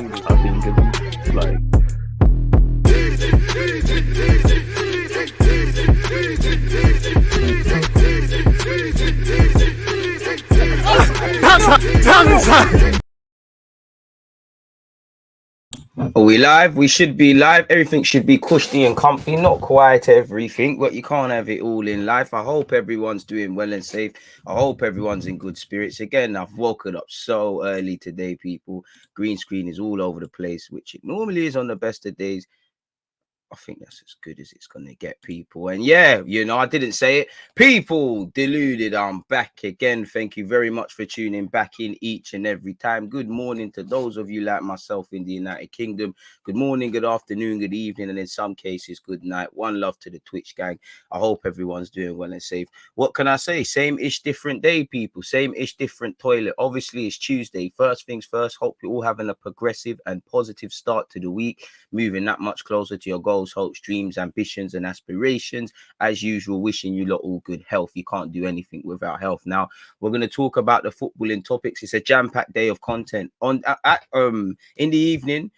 man. I think it's like. Are we live? We should be live. Everything should be cushy and comfy, not quiet everything, but you can't have it all in life. I hope everyone's doing well and safe. I hope everyone's in good spirits. Again, I've woken up so early today, people. Green screen is all over the place, which it normally is on the best of days. I think that's as good as it's going to get, people. And yeah, you know, I didn't say it. People, deluded, I'm back again. Thank you very much for tuning back in each and every time. Good morning to those of you like myself in the United Kingdom. Good morning, good afternoon, good evening, and in some cases, good night. One love to the Twitch gang. I hope everyone's doing well and safe. What can I say? Same-ish, different day, people. Same-ish, different toilet. Obviously, it's Tuesday. First things first, hope you're all having a progressive and positive start to the week, moving that much closer to your goals, hopes, dreams, ambitions, and aspirations. As usual, wishing you lot all good health. You can't do anything without health. Now, we're going to talk about the footballing topics. It's a jam-packed day of content. In the evening,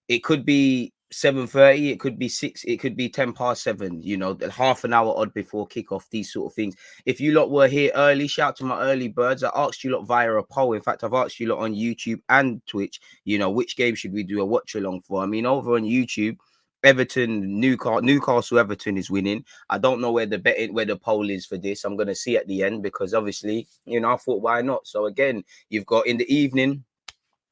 it could be 7:30, it could be 6, it could be 7:10, you know, half an hour odd before kickoff, these sort of things. If you lot were here early, shout to my early birds. I asked you lot via a poll. In fact, I've asked you lot on YouTube and Twitch, you know, which game should we do a watch along for? I mean, over on YouTube, Newcastle Everton is winning. I don't know where the poll is for this. I'm gonna see at the end, because obviously, you know, I thought, why not? So again, you've got in the evening,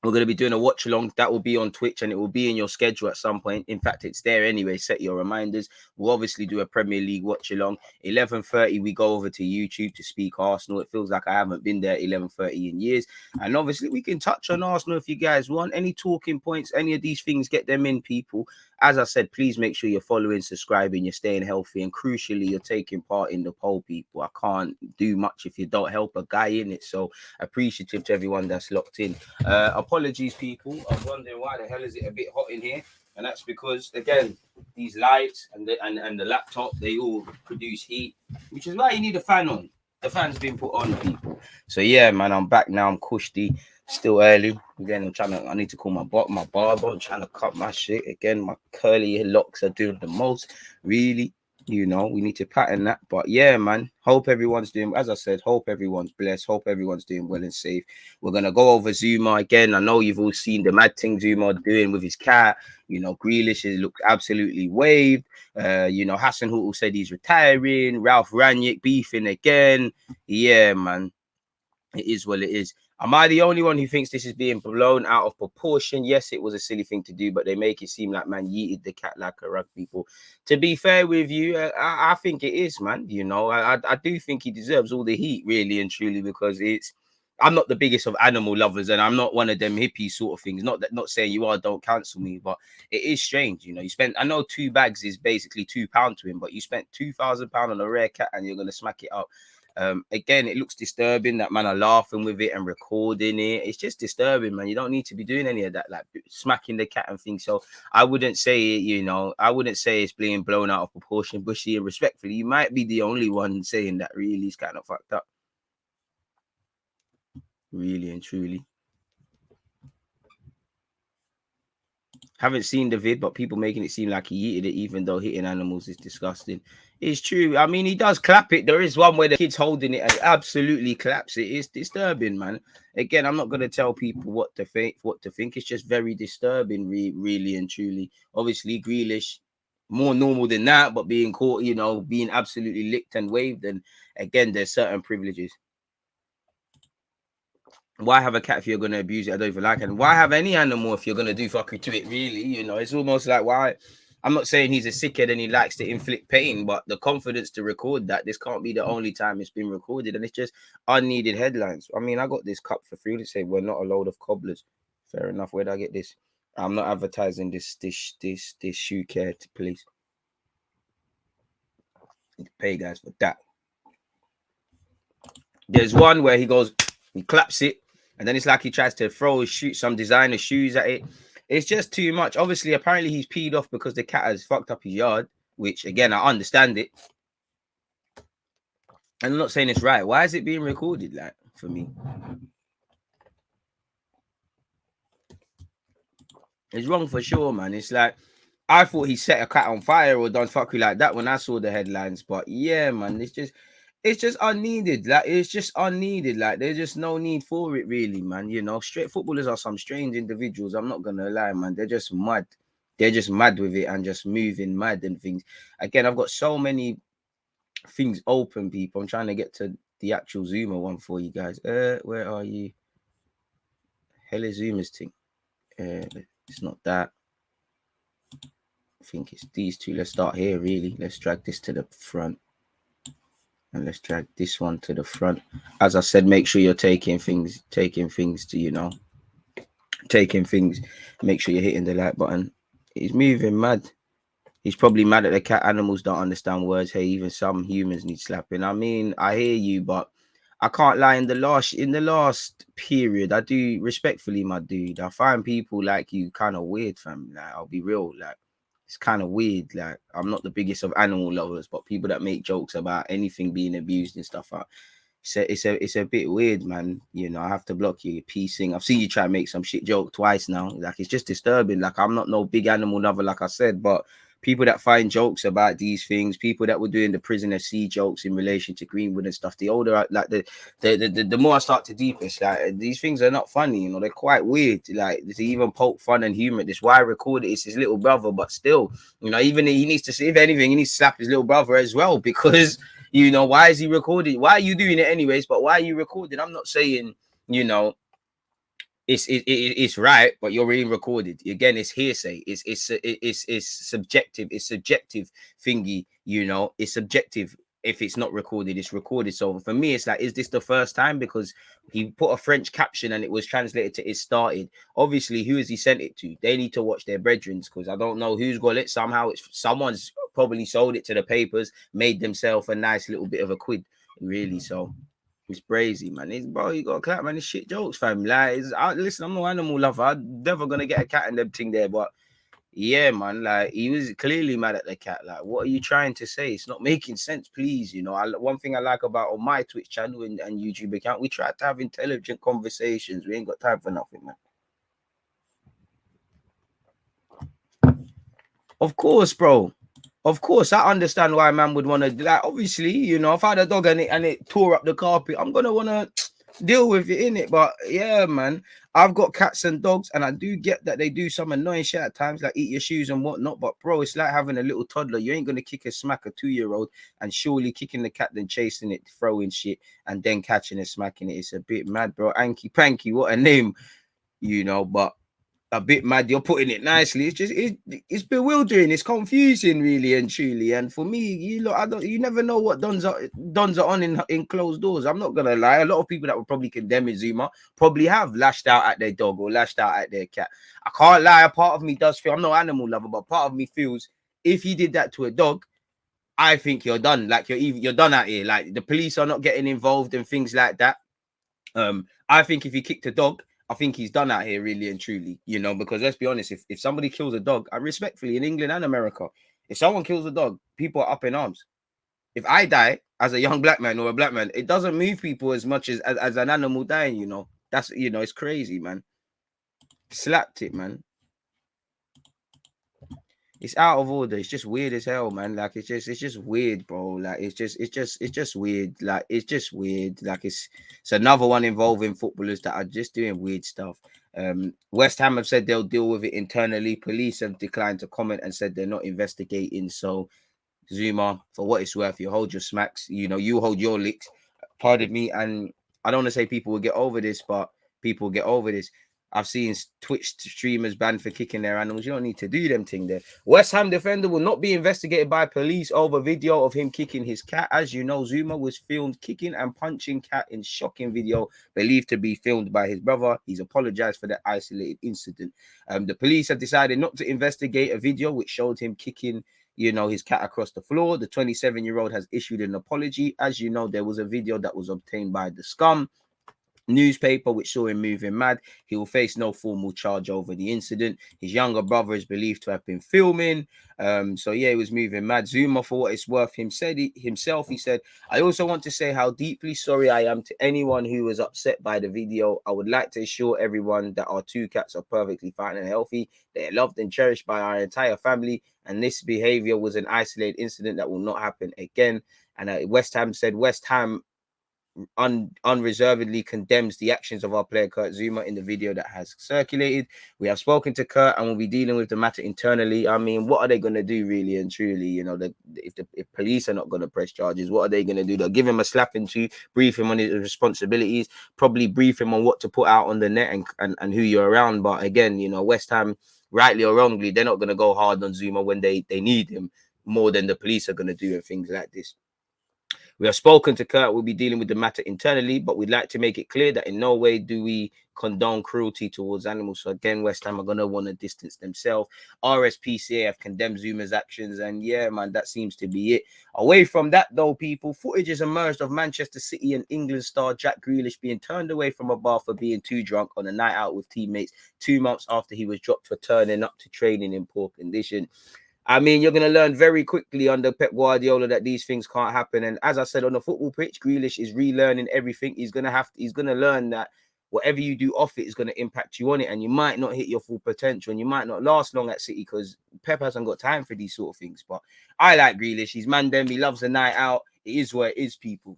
we're going to be doing a watch along that will be on Twitch, and it will be in your schedule at some point. In fact, it's there anyway. Set your reminders. We'll obviously do a Premier League watch along. 11:30, we go over to YouTube to speak Arsenal. It feels like I haven't been there 11:30 in years. And obviously, we can touch on Arsenal if you guys want. Any talking points, any of these things, get them in, people. As I said, please make sure you're following, subscribing, you're staying healthy, and crucially, you're taking part in the poll, people. I can't do much if you don't help a guy in it. So appreciative to everyone that's locked in. Apologies, people. I was wondering why the hell is it a bit hot in here, and that's because, again, these lights and the laptop, they all produce heat, which is why you need a fan on. The fan's been put on, people. So yeah, man, I'm back now. I'm cushy. Still early. Again, I need to call my barber. I'm trying to cut my shit. Again, my curly locks are doing the most. Really, you know, we need to pattern that. But yeah, man, hope everyone's doing, as I said, hope everyone's blessed. Hope everyone's doing well and safe. We're going to go over Zouma again. I know you've all seen the mad thing Zouma doing with his cat. You know, Grealish has looked absolutely waved. You know, Hassan Huttel said he's retiring. Ralph Rangnick beefing again. Yeah, man, it is what it is. Am I the only one who thinks this is being blown out of proportion? Yes, it was a silly thing to do, but they make it seem like man yeeted the cat like a rug, people. To be fair with you, I think it is, man. You know, I do think he deserves all the heat, really and truly, because I'm not the biggest of animal lovers, and I'm not one of them hippie sort of things. Not saying you are, don't cancel me, but it is strange. You know, I know 2 bags is basically £2 to him, but you spent £2,000 on a rare cat and you're going to smack it up. Again, it looks disturbing that man are laughing with it and recording it. It's just disturbing, man. You don't need to be doing any of that, like smacking the cat and things. So I wouldn't say, you know, I wouldn't say it's being blown out of proportion. Bushy, and respectfully, you might be the only one saying that really is kind of fucked up. Really and truly. Haven't seen the vid, but people making it seem like he eated it, even though hitting animals is disgusting. It's true. I mean, he does clap it. There is one where the kid's holding it and absolutely claps it. It's disturbing, man. Again, I'm not going to tell people what to think. It's just very disturbing, really and truly. Obviously, Grealish, more normal than that, but being caught, you know, being absolutely licked and waved. And again, there's certain privileges. Why have a cat if you're going to abuse it? I don't even like it. And why have any animal if you're going to do fuckery to it, really? You know, it's almost like, why? I'm not saying he's a sickhead and he likes to inflict pain, but the confidence to record that, this can't be the only time it's been recorded. And it's just unneeded headlines. I mean, I got this cup for free to say we're not a load of cobblers. Fair enough. Where did I get this? I'm not advertising this shoe care, please. You pay guys for that. There's one where he claps it, and then it's like he tries to shoot some designer shoes at it. It's just too much. Obviously, apparently he's peed off because the cat has fucked up his yard, which, again, I understand it. And I'm not saying it's right. Why is it being recorded, like, for me? It's wrong for sure, man. It's like I thought he set a cat on fire or done fuckery like that when I saw the headlines. But yeah, man, it's just unneeded. Like it's just unneeded. Like there's just no need for it, really, man. You know, straight footballers are some strange individuals. I'm not gonna lie, man. They're just mad. They're just mad with it and just moving mad and things. Again, I've got so many things open, people. I'm trying to get to the actual Zouma one for you guys. Where are you? Hell is Zooma's thing. It's not that. I think it's these two. Let's start here, really. Let's drag this to the front. And let's drag this one to the front. As I said, make sure you're taking things to, you know, taking things. Make sure you're hitting the like button. He's moving mad. He's probably mad at the cat. Animals don't understand words. Hey, even some humans need slapping. I mean, I hear you, but I can't lie. In the last period, I do respectfully, my dude. I find people like you kind of weird, fam. Like, I'll be real. Like, it's kind of weird. Like, I'm not the biggest of animal lovers, but people that make jokes about anything being abused and stuff, it's a bit weird, man. You know, I have to block you. You're piecing. I've seen you try to make some shit joke twice now. Like, it's just disturbing. Like, I'm not no big animal lover, like I said, but people that find jokes about these things, people that were doing the Prison FC jokes in relation to Greenwood and stuff, the older, like the more I start to deep, it's like these things are not funny, you know, they're quite weird. Like to even poke fun and humor. This why I record it. It's his little brother, but still, you know, even he needs to, if anything, he needs to slap his little brother as well, because you know, why is he recording? Why are you doing it anyways? But why are you recording? I'm not saying, you know, it's right, but you're being recorded. Again, it's hearsay. It's subjective. It's subjective thingy. You know, it's subjective. If it's not recorded, it's recorded. So for me, it's like, is this the first time? Because he put a French caption and it was translated to "it started." Obviously, who has he sent it to? They need to watch their brethrens, because I don't know who's got it. Somehow, it's someone's probably sold it to the papers, made themselves a nice little bit of a quid, really. So it's crazy, man. Bro, you got to clap, man. It's shit jokes, fam. Like, listen, I'm no animal lover. I'm never gonna get a cat and them thing there, but yeah, man. Like, he was clearly mad at the cat. Like, what are you trying to say? It's not making sense, please. You know, one thing I like about on my Twitch channel and YouTube account, we try to have intelligent conversations. We ain't got time for nothing, man. Of course, bro. Of course, I understand why a man would want to do that. Obviously, you know, if I had a dog and it tore up the carpet, I'm gonna want to deal with it, in it. But yeah, man, I've got cats and dogs, and I do get that they do some annoying shit at times, like eat your shoes and whatnot. But bro, it's like having a little toddler. You ain't gonna kick a smack a 2-year-old, and surely kicking the cat, then chasing it, throwing shit, and then catching it, smacking it. It's a bit mad, bro. Anky Panky, what a name, you know. But a bit mad. You're putting it nicely. It's just it's bewildering. It's confusing, really and truly. And for me, you never know what dons are on in closed doors. I'm not gonna lie. A lot of people that would probably condemn Zouma probably have lashed out at their dog or lashed out at their cat. I can't lie. A part of me does feel, I'm no animal lover, but part of me feels if he did that to a dog, I think you're done. Like you're done out here. Like the police are not getting involved and things like that. I think if he kicked a dog, I think he's done out here, really and truly, you know, because let's be honest, if somebody kills a dog, I respectfully, in England and America, if someone kills a dog, people are up in arms. If I die as a young black man or a black man, it doesn't move people as much as an animal dying, you know. That's, you know, it's crazy, man. Slapped it, man. It's out of order. It's just weird as hell, man. Like it's just weird, bro. Like it's just weird. Like it's just weird. Like it's another one involving footballers that are just doing weird stuff. West Ham have said they'll deal with it internally. Police have declined to comment and said they're not investigating. So Zouma, for what it's worth, you hold your smacks. You know, you hold your licks. Pardon me, and I don't want to say people will get over this, but people will get over this. I've seen Twitch streamers banned for kicking their animals. You don't need to do them thing there. West Ham defender will not be investigated by police over video of him kicking his cat. As you know, Zouma was filmed kicking and punching cat in shocking video believed to be filmed by his brother. He's apologized for the isolated incident. The police have decided not to investigate a video which showed him kicking, you know, his cat across the floor. The 27-year-old has issued an apology. As you know, there was a video that was obtained by the scum. newspaper, which saw him moving mad. He will face no formal charge over the incident. His younger brother is believed to have been filming. So yeah, he was moving mad. Zouma, for what it's worth, he said, I also want to say how deeply sorry I am to anyone who was upset by the video. I would like to assure everyone that our two cats are perfectly fine and healthy. They are loved and cherished by our entire family, and this behavior was an isolated incident that will not happen again. And West Ham said West Ham unreservedly condemns the actions of our player Kurt Zouma in the video that has circulated. We have spoken to Kurt and will be dealing with the matter internally. I mean, what are they going to do, really and truly? You know, if police are not going to press charges, what are they going to do? They'll give him a slapping to, brief him on his responsibilities, probably brief him on what to put out on the net and who you're around. But again, you know, West Ham, rightly or wrongly, they're not going to go hard on Zouma when they need him more than the police are going to do and things like this. We have spoken to Kurt. We'll be dealing with the matter internally, but we'd like to make it clear that in no way do we condone cruelty towards animals. So again, West Ham are going to want to distance themselves. RSPCA have condemned Zouma's actions, and yeah, man, that seems to be it. Away from that, though, people, footage has emerged of Manchester City and England star Jack Grealish being turned away from a bar for being too drunk on a night out with teammates 2 months after he was dropped for turning up to training in poor condition. I mean, you're going to learn very quickly under Pep Guardiola that these things can't happen. And as I said, on the football pitch, Grealish is relearning everything. He's going to learn that whatever you do off it is going to impact you on it. And you might not hit your full potential and you might not last long at City because Pep hasn't got time for these sort of things. But I like Grealish. He's mandem. He loves the night out. It is what it is, people.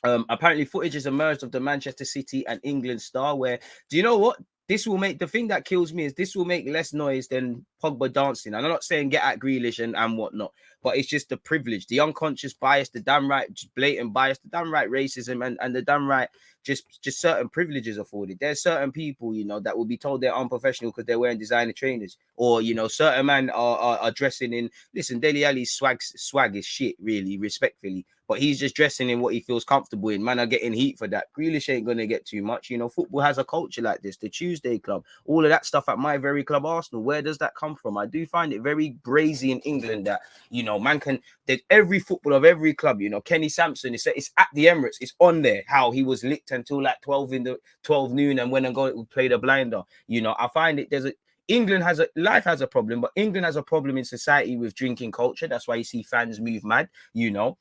Apparently, footage has emerged of the Manchester City and England star where, do you know what? This will make, the thing that kills me is this will make less noise than Pogba dancing. And I'm not saying get at Grealish and whatnot, but it's just the privilege, the unconscious bias, the damn right, just blatant bias, the damn right racism, and the damn right just certain privileges afforded. There's certain people, you know, that will be told they're unprofessional because they're wearing designer trainers, or you know, certain men are dressing in. Listen, Dele Alli's swag is shit, really, respectfully. But he's just dressing in what he feels comfortable in. Man are getting heat for that. Grealish ain't going to get too much. You know, football has a culture like this. The Tuesday club, all of that stuff at my very club, Arsenal. Where does that come from? I do find it very brazy in England that, you know, man can, there's every footballer of every club, you know, Kenny Sampson, it's at the Emirates. It's on there how he was licked until like 12 noon and went and played a blinder. You know, I find it, England has a problem, but England has a problem in society with drinking culture. That's why you see fans move mad, you know,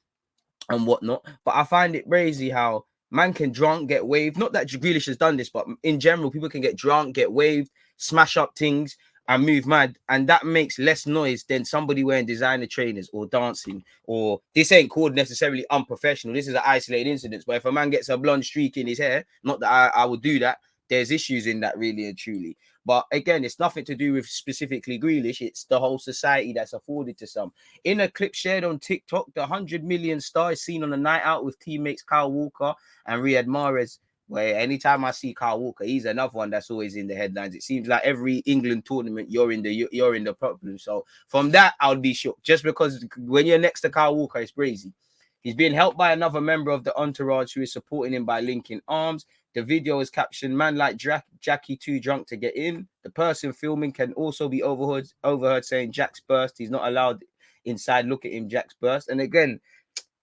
and whatnot. But I find it crazy how man can drunk, get waved. Not that Grealish has done this, but in general, people can get drunk, get waved, smash up things, and move mad. And that makes less noise than somebody wearing designer trainers or dancing. Or this ain't called necessarily unprofessional. This is an isolated incident. But if a man gets a blonde streak in his hair, not that I would do that, there's issues in that, really and truly. But again, it's nothing to do with specifically Grealish. It's the whole society that's afforded to some. In a clip shared on TikTok, the 100 million star is seen on a night out with teammates Kyle Walker and Riyad Mahrez. Where anytime I see Kyle Walker, he's another one that's always in the headlines. It seems like every England tournament, you're in the problem. So from that, I would be shook. Just because when you're next to Kyle Walker, it's crazy. He's being helped by another member of the entourage who is supporting him by linking arms. The video is captioned, "Man like Jackie too drunk to get in." The person filming can also be overheard saying, "Jack's burst. He's not allowed inside. Look at him, Jack's burst." And again,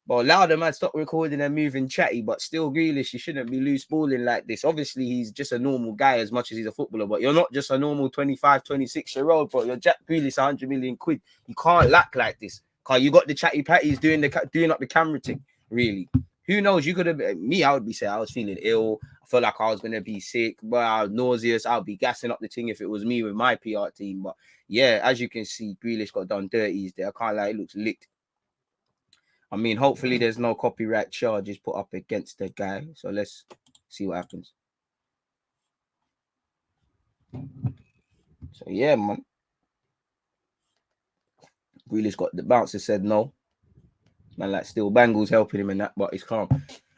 well, louder man, stop recording and moving chatty, but still Grealish, you shouldn't be loose balling like this. Obviously, he's just a normal guy as much as he's a footballer, but you're not just a normal 25, 26-year-old, bro. You're Jack Grealish, 100 million quid. You can't lack like this. Cause you got the chatty patties doing up the camera thing, really. Who knows? You could have me. I would be saying I was feeling ill. I felt like I was gonna be sick, but I was nauseous. I'll be gassing up the thing if it was me with my PR team. But yeah, as you can see, Grealish got done dirties there. I can't lie, it looks licked. I mean, hopefully there's no copyright charges put up against the guy. So let's see what happens. So yeah, man. Grealish got the bouncer said no. Man, like still Bangles helping him in that, but he's calm.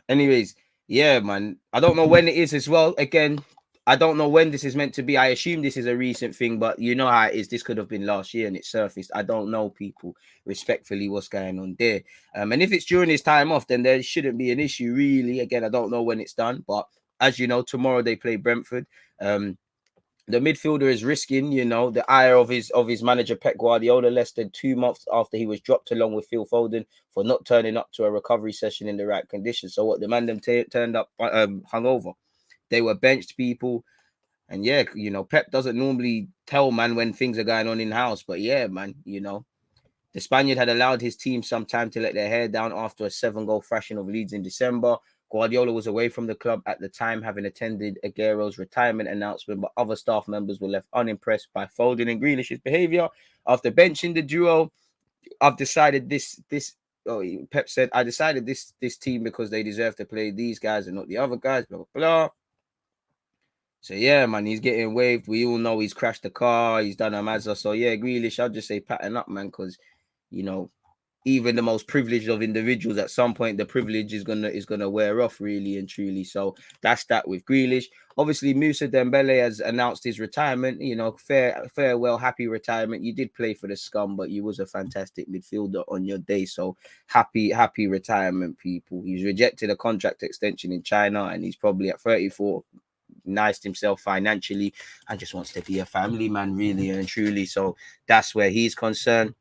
Anyways, yeah, man. I don't know when it is as well. Again, I don't know when this is meant to be. I assume this is a recent thing, but you know how it is. This could have been last year and it surfaced. I don't know, people, respectfully, what's going on there. And if it's during his time off, then there shouldn't be an issue, really. Again, I don't know when it's done, but as you know, tomorrow they play Brentford. The midfielder is risking, you know, the ire of his manager Pep Guardiola less than 2 months after he was dropped along with Phil Foden for not turning up to a recovery session in the right conditions. So what, the man them turned up hungover. they were benched people. And yeah, you know, Pep doesn't normally tell man when things are going on in house, but yeah, man, you know, the Spaniard had allowed his team some time to let their hair down after a 7-goal thrashing of Leeds in December. Guardiola was away from the club at the time, having attended Aguero's retirement announcement, but other staff members were left unimpressed by Foden and Grealish's behaviour. After benching the duo, I've decided Pep said, I decided this team because they deserve to play these guys and not the other guys, blah, blah, blah. So yeah, man, he's getting waved. We all know he's crashed the car, he's done a Mazda. So yeah, Grealish, I'll just say pattern up, man, because you know, even the most privileged of individuals, at some point, the privilege is gonna wear off, really and truly. So that's that with Grealish. Obviously, Moussa Dembele has announced his retirement. You know, farewell, happy retirement. You did play for the scum, but you was a fantastic midfielder on your day. So happy retirement, people. He's rejected a contract extension in China, and he's probably at 34. Niced himself financially and just wants to be a family man, really and truly. So that's where he's concerned.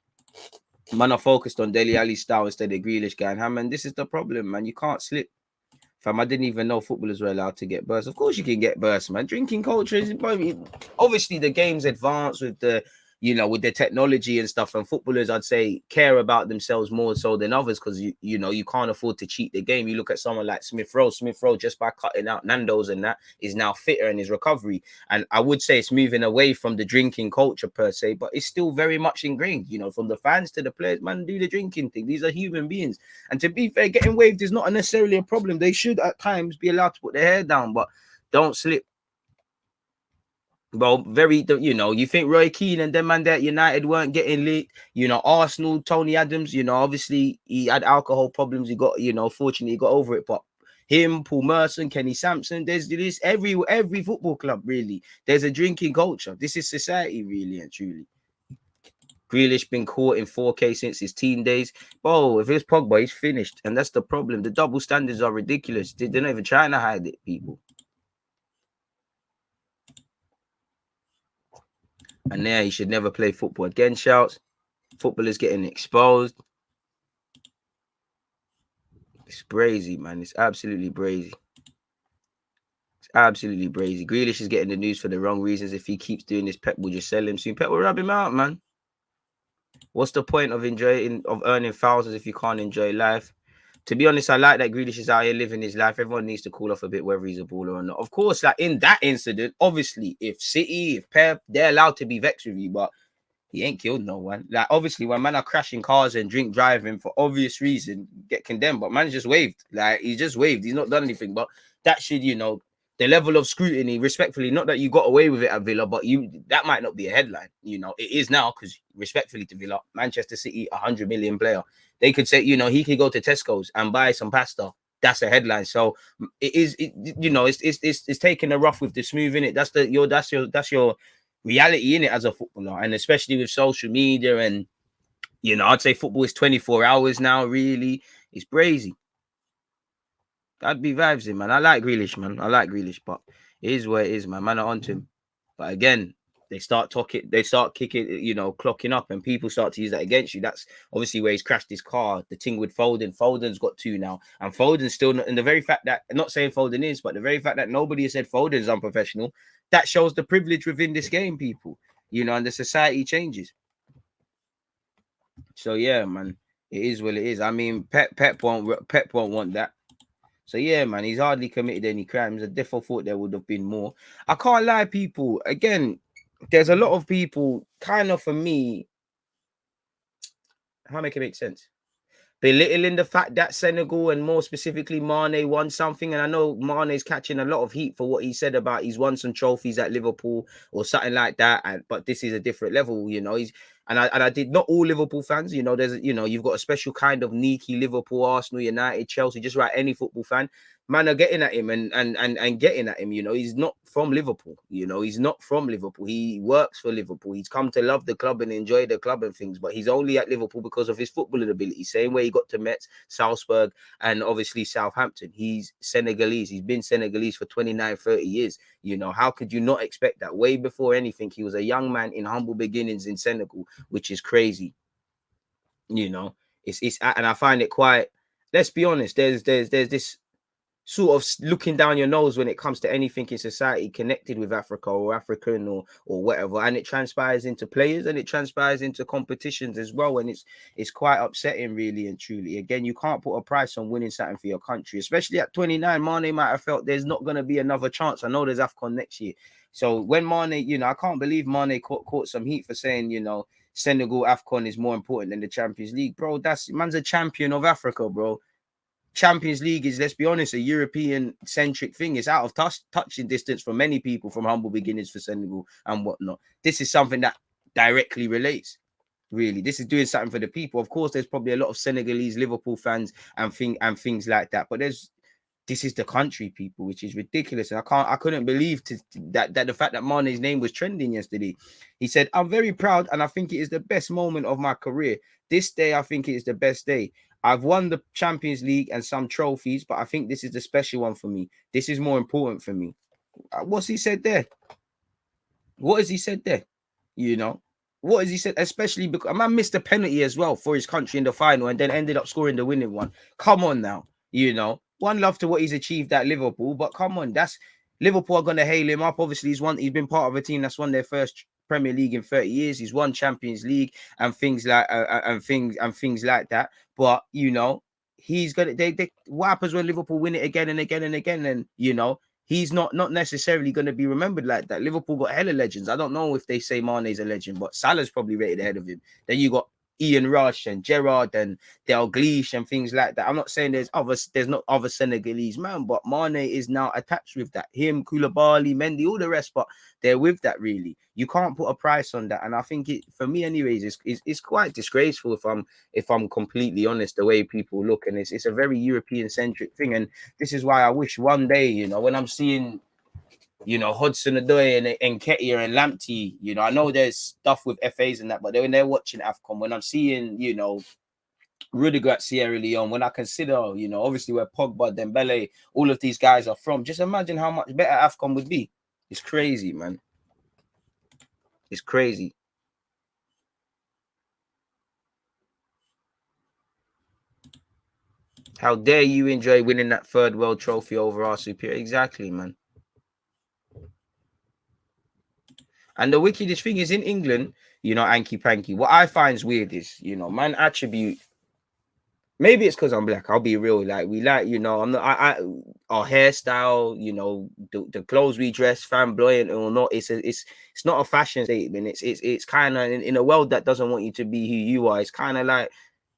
Man are focused on Dele Alli's style instead of Grealish going ham, and this is the problem, man. You can't slip. Fam, I didn't even know footballers were allowed to get bursts. Of course you can get bursts, man. Drinking culture is obviously the game's advanced with the, you know, with the technology and stuff. And footballers, I'd say, care about themselves more so than others because you know you can't afford to cheat the game. You look at someone like Smith Rowe. Smith Rowe, just by cutting out Nando's and that, is now fitter in his recovery. And I would say it's moving away from the drinking culture per se, but it's still very much ingrained. You know, from the fans to the players, man, do the drinking thing. These are human beings. And to be fair, getting waved is not necessarily a problem. They should at times be allowed to put their hair down, but don't slip. Well, you know, you think Roy Keane and them man at United weren't getting lit. You know, Arsenal, Tony Adams, you know, obviously he had alcohol problems. He got, you know, fortunately he got over it. But him, Paul Merson, Kenny Sampson, there's this every football club, really. There's a drinking culture. This is society, really and truly. Grealish been caught in 4K since his teen days. Oh, if it's Pogba, he's finished. And that's the problem. The double standards are ridiculous. They're not even trying to hide it, people. And there, he should never play football again, shouts. Footballers getting exposed. It's brazy, man. It's absolutely brazy. It's absolutely brazy. Grealish is getting the news for the wrong reasons. If he keeps doing this, Pep will just sell him soon. Pep will rub him out, man. What's the point of earning thousands if you can't enjoy life? To be honest, I like that Grealish is out here living his life. Everyone needs to cool off a bit, whether he's a baller or not. Of course, like in that incident, obviously, if City, if Pep, they're allowed to be vexed with you, but he ain't killed no one. Like, obviously, when man are crashing cars and drink driving for obvious reason, get condemned. But man just waved. Like, he just waved. He's not done anything. But that should, you know, the level of scrutiny, respectfully, not that you got away with it at Villa, but that might not be a headline. You know, it is now because, respectfully to Villa, Manchester City, 100 million player. They could say, you know, he could go to Tesco's and buy some pasta. That's a headline. So you know, it's taking the rough with the smooth in it. That's your reality in it as a footballer, and especially with social media. And you know, I'd say football is 24 hours now. Really, it's brazy. That'd be vibes in, man. I like Grealish, man. I like Grealish, but it is what it is, man. Man are onto him. But again, they start kicking, you know, clocking up, and people start to use that against you. That's obviously where he's crashed his car. The thing with Foden. Foden's got 2 now, and Foden's still not. And the very fact that, I'm not saying Foden is, but the very fact that nobody has said Foden's unprofessional, that shows the privilege within this game, people. You know, and the society changes. So yeah, man, it is what it is. I mean, Pep won't want that. So yeah, man, he's hardly committed any crimes. I definitely thought there would have been more. I can't lie, people. Again, there's a lot of people, kind of, for me, how make it make sense? Belittling the fact that Senegal, and more specifically Mane, won something. And I know Mane's catching a lot of heat for what he said about he's won some trophies at Liverpool or something like that. But this is a different level, you know. I did, not all Liverpool fans, you know, you've got a special kind of Niki, Liverpool, Arsenal, United, Chelsea, just right, any football fan. Man are getting at him and getting at him, you know. He's not from Liverpool, you know. He's not from Liverpool. He works for Liverpool. He's come to love the club and enjoy the club and things, but he's only at Liverpool because of his footballing ability. Same way he got to Metz, Salzburg, and obviously Southampton. He's Senegalese. He's been Senegalese for 29, 30 years. You know, how could you not expect that? Way before anything, he was a young man in humble beginnings in Senegal, which is crazy. You know, it's and I find it quite, let's be honest, there's this sort of looking down your nose when it comes to anything in society connected with Africa or African or whatever, and it transpires into players and it transpires into competitions as well, and it's quite upsetting, really and truly. Again, you can't put a price on winning something for your country, especially at 29. Mane might have felt there's not going to be another chance. I know there's AFCON next year, so when Mane, I can't believe Mane caught some heat for saying, Senegal AFCON is more important than the Champions League, bro. Man's a champion of Africa, bro. Champions League is, let's be honest, a European-centric thing. It's out of touching distance for many people from humble beginnings for Senegal and whatnot. This is something that directly relates, really. This is doing something for the people. Of course, there's probably a lot of Senegalese Liverpool fans and things like that, but this is the country, people, which is ridiculous. And I couldn't believe that the fact that Mane's name was trending yesterday. He said, "I'm very proud, and I think it is the best moment of my career. This day, I think it is the best day. I've won the Champions League and some trophies, but I think this is the special one for me. This is more important for me." What's he said there? What has he said there? What has he said? Especially because a man missed a penalty as well for his country in the final and then ended up scoring the winning one. Come on now, One love to what he's achieved at Liverpool, but come on, that's Liverpool are gonna hail him up. Obviously, he's been part of a team that's won their first Premier League in 30 years. He's won Champions League and things like like that. But he's gonna what happens when Liverpool win it again and again and again, and he's not necessarily going to be remembered like that. Liverpool got hella legends. I don't know if they say Mane's a legend, but Salah's probably rated ahead of him. Then you got Ian Rush and Gerrard and Dalglish and things like that. I'm not saying there's not other Senegalese man, but Mane is now attached with that. Him, Koulibaly, Mendy, all the rest, but they're with that, really. You can't put a price on that. And I think for me anyways, it's quite disgraceful if I'm completely honest, the way people look. And it's a very European-centric thing. And this is why I wish one day, when I'm seeing Hudson-Odoi and Nketiah and Lamptey, I know there's stuff with FAs and that, but when they're watching AFCON, when I'm seeing, Rudiger at Sierra Leone, when I consider, obviously where Pogba, Dembele, all of these guys are from, just imagine how much better AFCON would be. It's crazy, man. It's crazy. How dare you enjoy winning that third world trophy over our superior? Exactly, man. And the wickedest thing is in England, Anky Panky. What I find is weird is, man attribute. Maybe it's because I'm black. I'll be real. Like we like, I'm not. Our hairstyle, the clothes we dress, flamboyant or not. It's not a fashion statement. It's kind of in a world that doesn't want you to be who you are. It's kind of like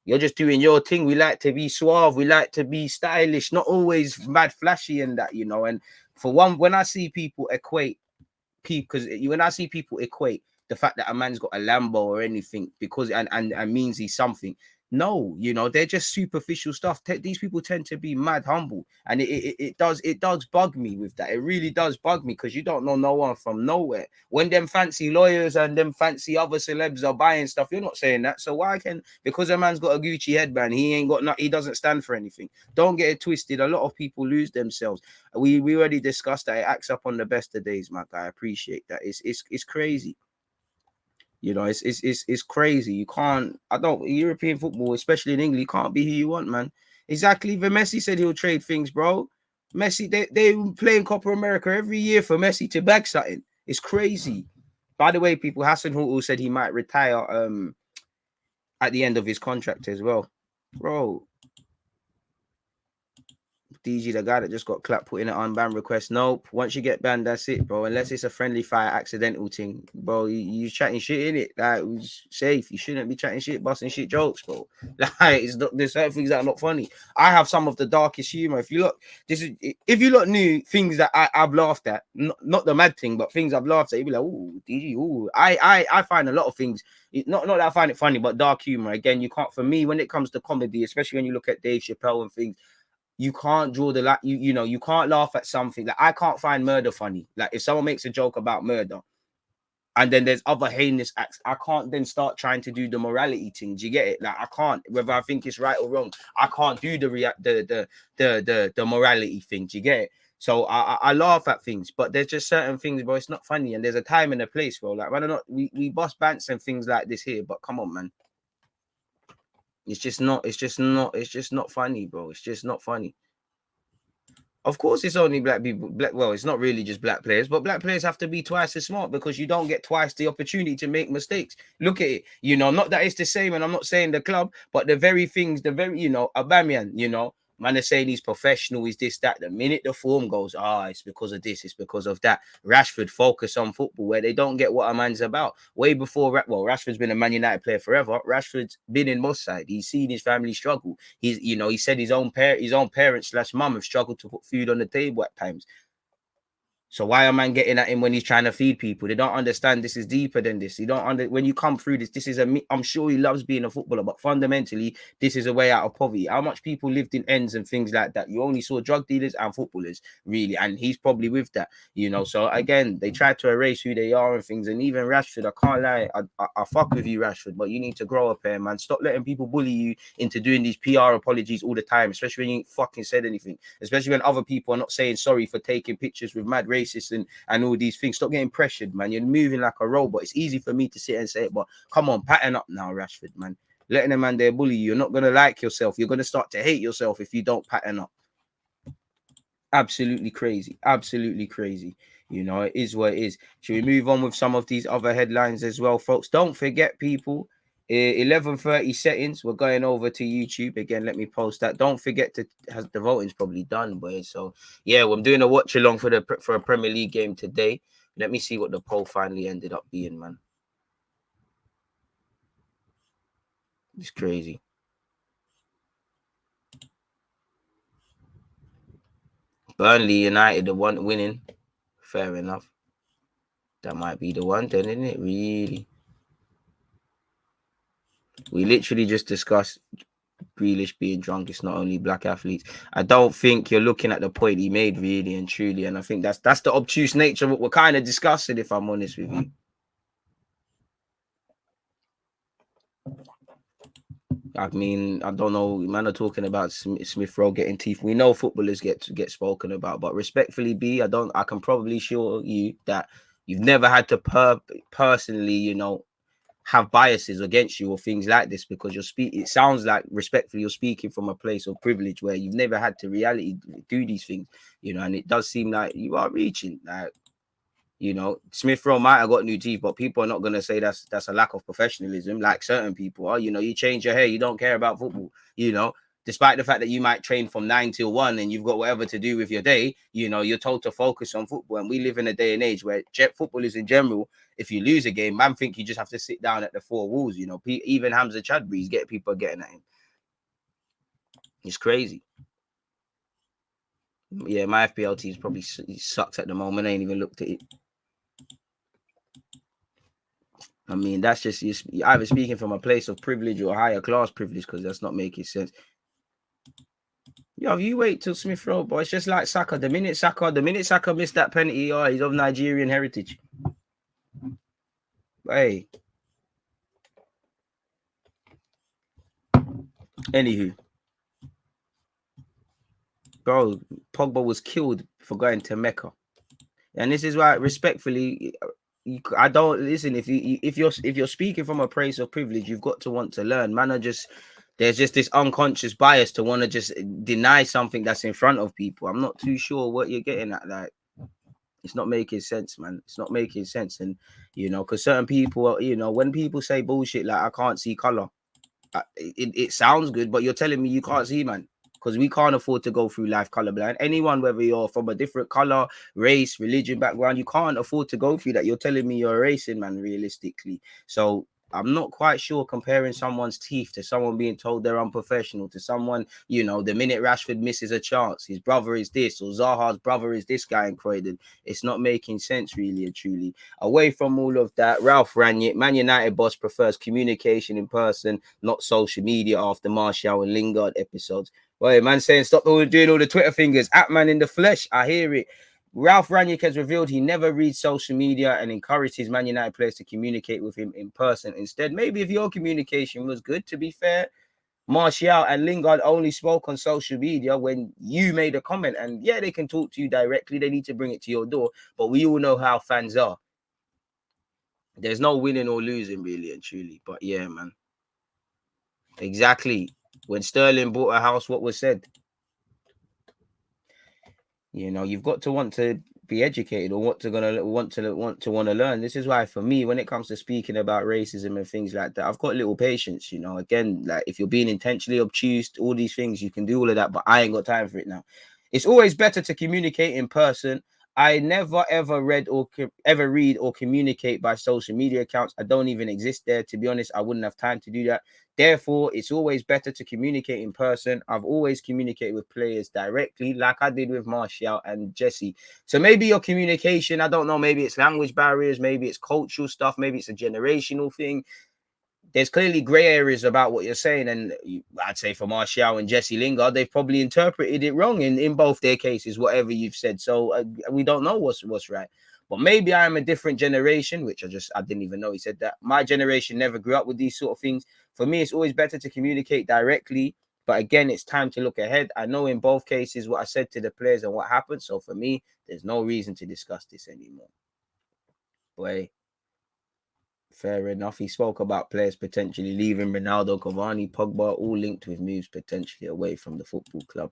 you're just doing your thing. We like to be suave. We like to be stylish, not always mad flashy and that, And for one, when I see people equate when I see people equate the fact that a man's got a Lambo or anything because and means he's something. No, they're just superficial stuff. These people tend to be mad humble, and it does bug me with that. It really does bug me because you don't know no one from nowhere. When them fancy lawyers and them fancy other celebs are buying stuff, you're not saying that. So because a man's got a Gucci headband, he doesn't stand for anything. Don't get it twisted. A lot of people lose themselves. We already discussed that. It acts up on the best of days, Mac. I appreciate that. It's crazy. It's crazy. You can't. European football, especially in England, you can't be who you want, man. Exactly. Even Messi said he'll trade things, bro. Messi, they playing Copa America every year for Messi to bag something. It's crazy. By the way, people, Hassan Houghton said he might retire at the end of his contract as well, bro. DG, the guy that just got clapped, putting it on ban request. Nope. Once you get banned, that's it, bro. Unless it's a friendly fire accidental thing, bro. You chatting shit in it. Like, safe. You shouldn't be chatting shit, busting shit jokes, bro. Like, there's certain things that are not funny. I have some of the darkest humor. If you look new things that I've laughed at, not the mad thing, but things I've laughed at, you'd be like, ooh, DG, ooh. I find a lot of things. Not that I find it funny, but dark humor. Again, you can't. For me, when it comes to comedy, especially when you look at Dave Chappelle and things. You can't draw the line. You can't laugh at something. Like I can't find murder funny. Like if someone makes a joke about murder, and then there's other heinous acts, I can't then start trying to do the morality thing. Do you get it? Like I can't, whether I think it's right or wrong, I can't do the morality thing. Do you get it? So I laugh at things, but there's just certain things, bro. It's not funny, and there's a time and a place, bro. Like whether or not we bust bants and things like this here, but come on, man. It's just not funny, bro. It's just not funny. Of course, it's only black people. Well, it's not really just black players, but black players have to be twice as smart because you don't get twice the opportunity to make mistakes. Look at it, not that it's the same, and I'm not saying the club, but the very things, Aubameyang, man is saying he's professional, he's this, that. The minute the form goes, it's because of this, it's because of that. Rashford focus on football where they don't get what a man's about. Way before, Rashford's been a Man United player forever. Rashford's been in Moss side. He's seen his family struggle. He said his own parents / mum have struggled to put food on the table at times. So why am I getting at him when he's trying to feed people? They don't understand this is deeper than this. You don't when you come through this is I'm sure he loves being a footballer, but fundamentally, this is a way out of poverty. How much people lived in ends and things like that? You only saw drug dealers and footballers, really, and he's probably with that, So again, they try to erase who they are and things. And even Rashford, I can't lie, I fuck with you, Rashford, but you need to grow up here, man. Stop letting people bully you into doing these PR apologies all the time, especially when you ain't fucking said anything, especially when other people are not saying sorry for taking pictures with mad racists and all these things. Stop getting pressured, man. You're moving like a robot. It's easy for me to sit and say it, but come on, pattern up now, Rashford, man. Letting a man there bully you, you're not going to like yourself. You're going to start to hate yourself if you don't pattern up. Absolutely crazy. Absolutely crazy. It is what it is. Should we move on with some of these other headlines as well, folks? Don't forget, people, 11:30 settings. We're going over to YouTube again. Let me post that. Don't forget to has the voting's probably done, boys. So yeah, I'm doing a watch along for a Premier League game today. Let me see what the poll finally ended up being, man. It's crazy. Burnley United, the one winning. Fair enough. That might be the one, then, isn't it? Really. We literally just discussed Grealish being drunk. It's not only black athletes. I don't think you're looking at the point he made, really and truly. And I think that's the obtuse nature of what we're kind of discussing, if I'm honest with you. I mean, I don't know. Man are talking about Smith Rowe getting teeth. We know footballers get spoken about, but respectfully, I can probably assure you that you've never had to personally, have biases against you or things like this, because it sounds like, respectfully, you're speaking from a place of privilege where you've never had to reality do these things, and it does seem like you are reaching, like, Smith Rowe might have got new teeth, but people are not going to say that's a lack of professionalism like certain people are. You change your hair, you don't care about football, despite the fact that you might train from 9 till 1 and you've got whatever to do with your day, you're told to focus on football. And we live in a day and age where footballers in general, if you lose a game, man, think you just have to sit down at the four walls. Even Hamza Chadri's people are getting at him. It's crazy. Yeah, my FPL team's probably sucks at the moment. I ain't even looked at it. I mean, that's just you're either speaking from a place of privilege or higher class privilege, because that's not making sense. Yo, you wait till Smith Rowe, boy. It's just like Saka. The minute Saka missed that penalty, he's of Nigerian heritage. Hey. Anywho. Bro, Pogba was killed for going to Mecca. And this is why, respectfully, I don't listen. If you're speaking from a place of privilege, you've got to want to learn. There's just this unconscious bias to want to just deny something that's in front of people. I'm not too sure what you're getting at. Like, it's not making sense, man. It's not making sense. And because certain people, when people say bullshit like I can't see color, it sounds good, but you're telling me you can't see, man. Because we can't afford to go through life colorblind. Anyone, whether you're from a different color, race, religion, background, you can't afford to go through that. You're telling me you're a racing, man, realistically. So I'm not quite sure comparing someone's teeth to someone being told they're unprofessional, to someone, the minute Rashford misses a chance, his brother is this, or Zaha's brother is this guy in Croydon. It's not making sense, really and truly. Away from all of that, Ralph Rangnick, Man United boss, prefers communication in person, not social media, after Martial and Lingard episodes. Well, man saying stop doing all the Twitter fingers. At man in the flesh, I hear it. Ralph Rangnick has revealed he never reads social media and encouraged his Man United players to communicate with him in person. Instead, maybe if your communication was good, to be fair, Martial and Lingard only spoke on social media when you made a comment. And yeah, they can talk to you directly. They need to bring it to your door. But we all know how fans are. There's no winning or losing, really and truly. But yeah, man. Exactly. When Sterling bought a house, what was said? You know, you've got to want to be educated or want to learn. This is why, for me, when it comes to speaking about racism and things like that, I've got little patience. You know, again, like if you're being intentionally obtuse, all these things, you can do all of that, but I ain't got time for it now. It's always better to communicate in person. I never ever read or communicate by social media accounts. I don't even exist there, to be honest. I wouldn't have time to do that. Therefore, it's always better to communicate in person. I've always communicated with players directly, like I did with Martial and Jesse. So maybe your communication, I don't know, maybe it's language barriers, maybe it's cultural stuff, maybe it's a generational thing. There's clearly grey areas about what you're saying. And I'd say for Martial and Jesse Lingard, they've probably interpreted it wrong in both their cases, whatever you've said. So we don't know what's right. But maybe I'm a different generation, which I didn't even know he said that. My generation never grew up with these sort of things. For me, it's always better to communicate directly. But again, it's time to look ahead. I know in both cases what I said to the players and what happened. So for me, there's no reason to discuss this anymore. Boy, fair enough. He spoke about players potentially leaving. Ronaldo, Cavani, Pogba, all linked with moves potentially away from the football club.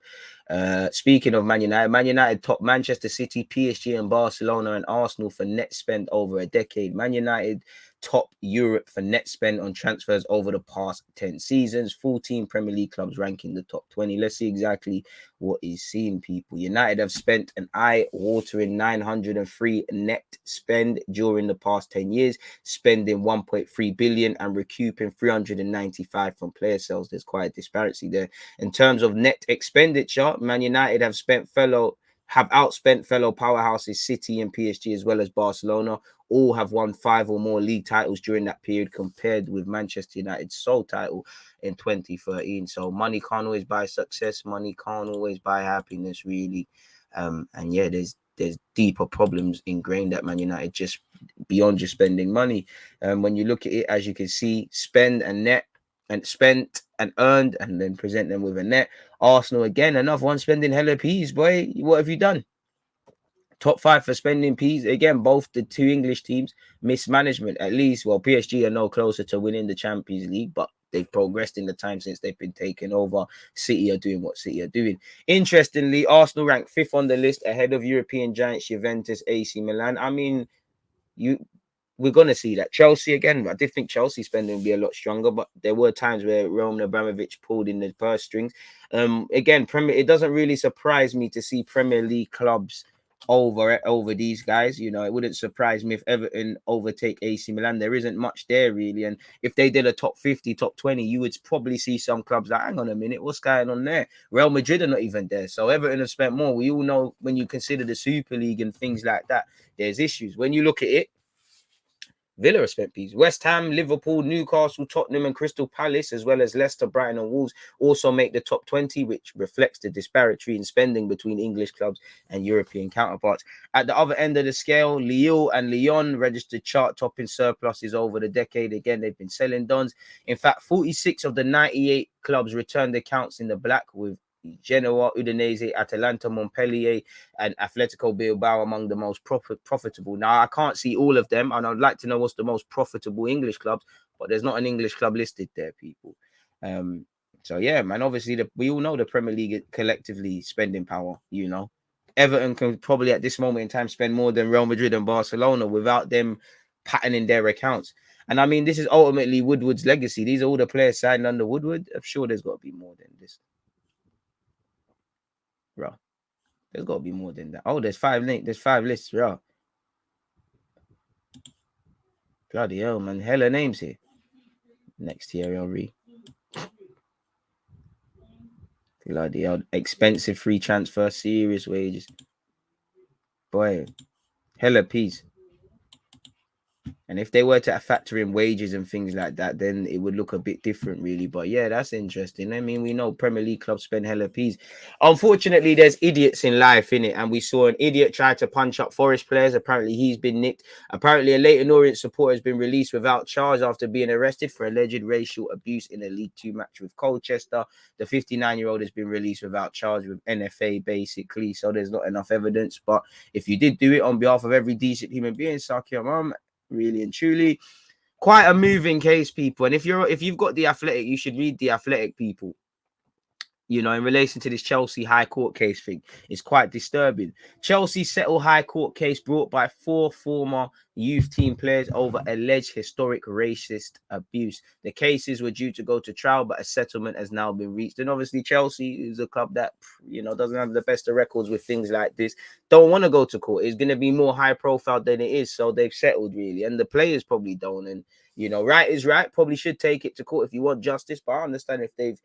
Speaking of Man United top Manchester City, PSG and Barcelona and Arsenal for net spend over a decade. Man United top Europe for net spend on transfers over the past 10 seasons. 14 Premier League clubs ranking the top 20. Let's see exactly what is seen, people. United have spent an eye-watering 903 net spend during the past 10 years, spending 1.3 billion and recouping 395 from player sales. There's quite a disparity there. In terms of net expenditure, Man United have outspent fellow powerhouses City and PSG, as well as Barcelona. All have won 5 or more league titles during that period, compared with Manchester United's sole title in 2013. So money can't always buy success. Money can't always buy happiness, really. And yeah, there's deeper problems ingrained at Man United, just beyond just spending money. When you look at it, as you can see, spend and net, and spent and earned, and then present them with a net. Arsenal, again, another one spending hella peas, boy. What have you done? Top 5 for spending peas. Again, both the two English teams, mismanagement at least. Well, PSG are no closer to winning the Champions League, but they've progressed in the time since they've been taken over. City are doing what City are doing. Interestingly, Arsenal ranked 5th on the list, ahead of European giants Juventus, AC Milan. I mean, we're going to see that. Chelsea, again, I did think Chelsea spending would be a lot stronger, but there were times where Roman Abramovich pulled in the purse strings. Again, it doesn't really surprise me to see Premier League clubs over these guys. You know, it wouldn't surprise me if Everton overtake AC Milan. There isn't much there, really. And if they did a top 50, top 20, you would probably see some clubs like, hang on a minute, what's going on there? Real Madrid are not even there. So Everton have spent more. We all know, when you consider the Super League and things like that, there's issues. When you look at it, Villa have spent peas. West Ham, Liverpool, Newcastle, Tottenham and Crystal Palace, as well as Leicester, Brighton and Wolves, also make the top 20, which reflects the disparity in spending between English clubs and European counterparts. At the other end of the scale, Lille and Lyon registered chart-topping surpluses over the decade. Again, they've been selling dons. In fact, 46 of the 98 clubs returned accounts in the black, with Genoa, Udinese, Atalanta, Montpellier, and Atletico Bilbao among the most profitable. Now, I can't see all of them, and I'd like to know what's the most profitable English clubs, but there's not an English club listed there, people. So yeah, man, obviously we all know the Premier League collectively spending power. You know, Everton can probably at this moment in time spend more than Real Madrid and Barcelona without them patterning their accounts. And I mean, this is ultimately Woodward's legacy. These are all the players signed under Woodward. I'm sure there's got to be more than this. Bro, there's got to be more than that. Oh, there's 5 lists, bro. Bloody hell, man. Hella names here. Next Thierry Henry. Bloody hell. Expensive free transfer, serious wages. Boy, hella peas. And if they were to factor in wages and things like that, then it would look a bit different, really. But yeah, that's interesting. I mean, we know Premier League clubs spend hella peas. Unfortunately, there's idiots in life, innit? And we saw an idiot try to punch up Forest players. Apparently, he's been nicked. Apparently, a Leyton Orient supporter has been released without charge after being arrested for alleged racial abuse in a League 2 match with Colchester. The 59-year-old has been released without charge with NFA, basically. So there's not enough evidence. But if you did do it on behalf of every decent human being, suck your mum. Really and truly, quite a moving case, people. And if you've got The Athletic, you should read The Athletic, people. you know, in relation to this Chelsea High Court case thing, it's quite disturbing. Chelsea settle High Court case brought by 4 former youth team players over alleged historic racist abuse. The cases were due to go to trial, but a settlement has now been reached. And obviously, Chelsea is a club that, you know, doesn't have the best of records with things like this. Don't want to go to court. It's going to be more high profile than it is. So they've settled, really. And the players probably don't. And, you know, right is right. Probably should take it to court if you want justice. But I understand if they've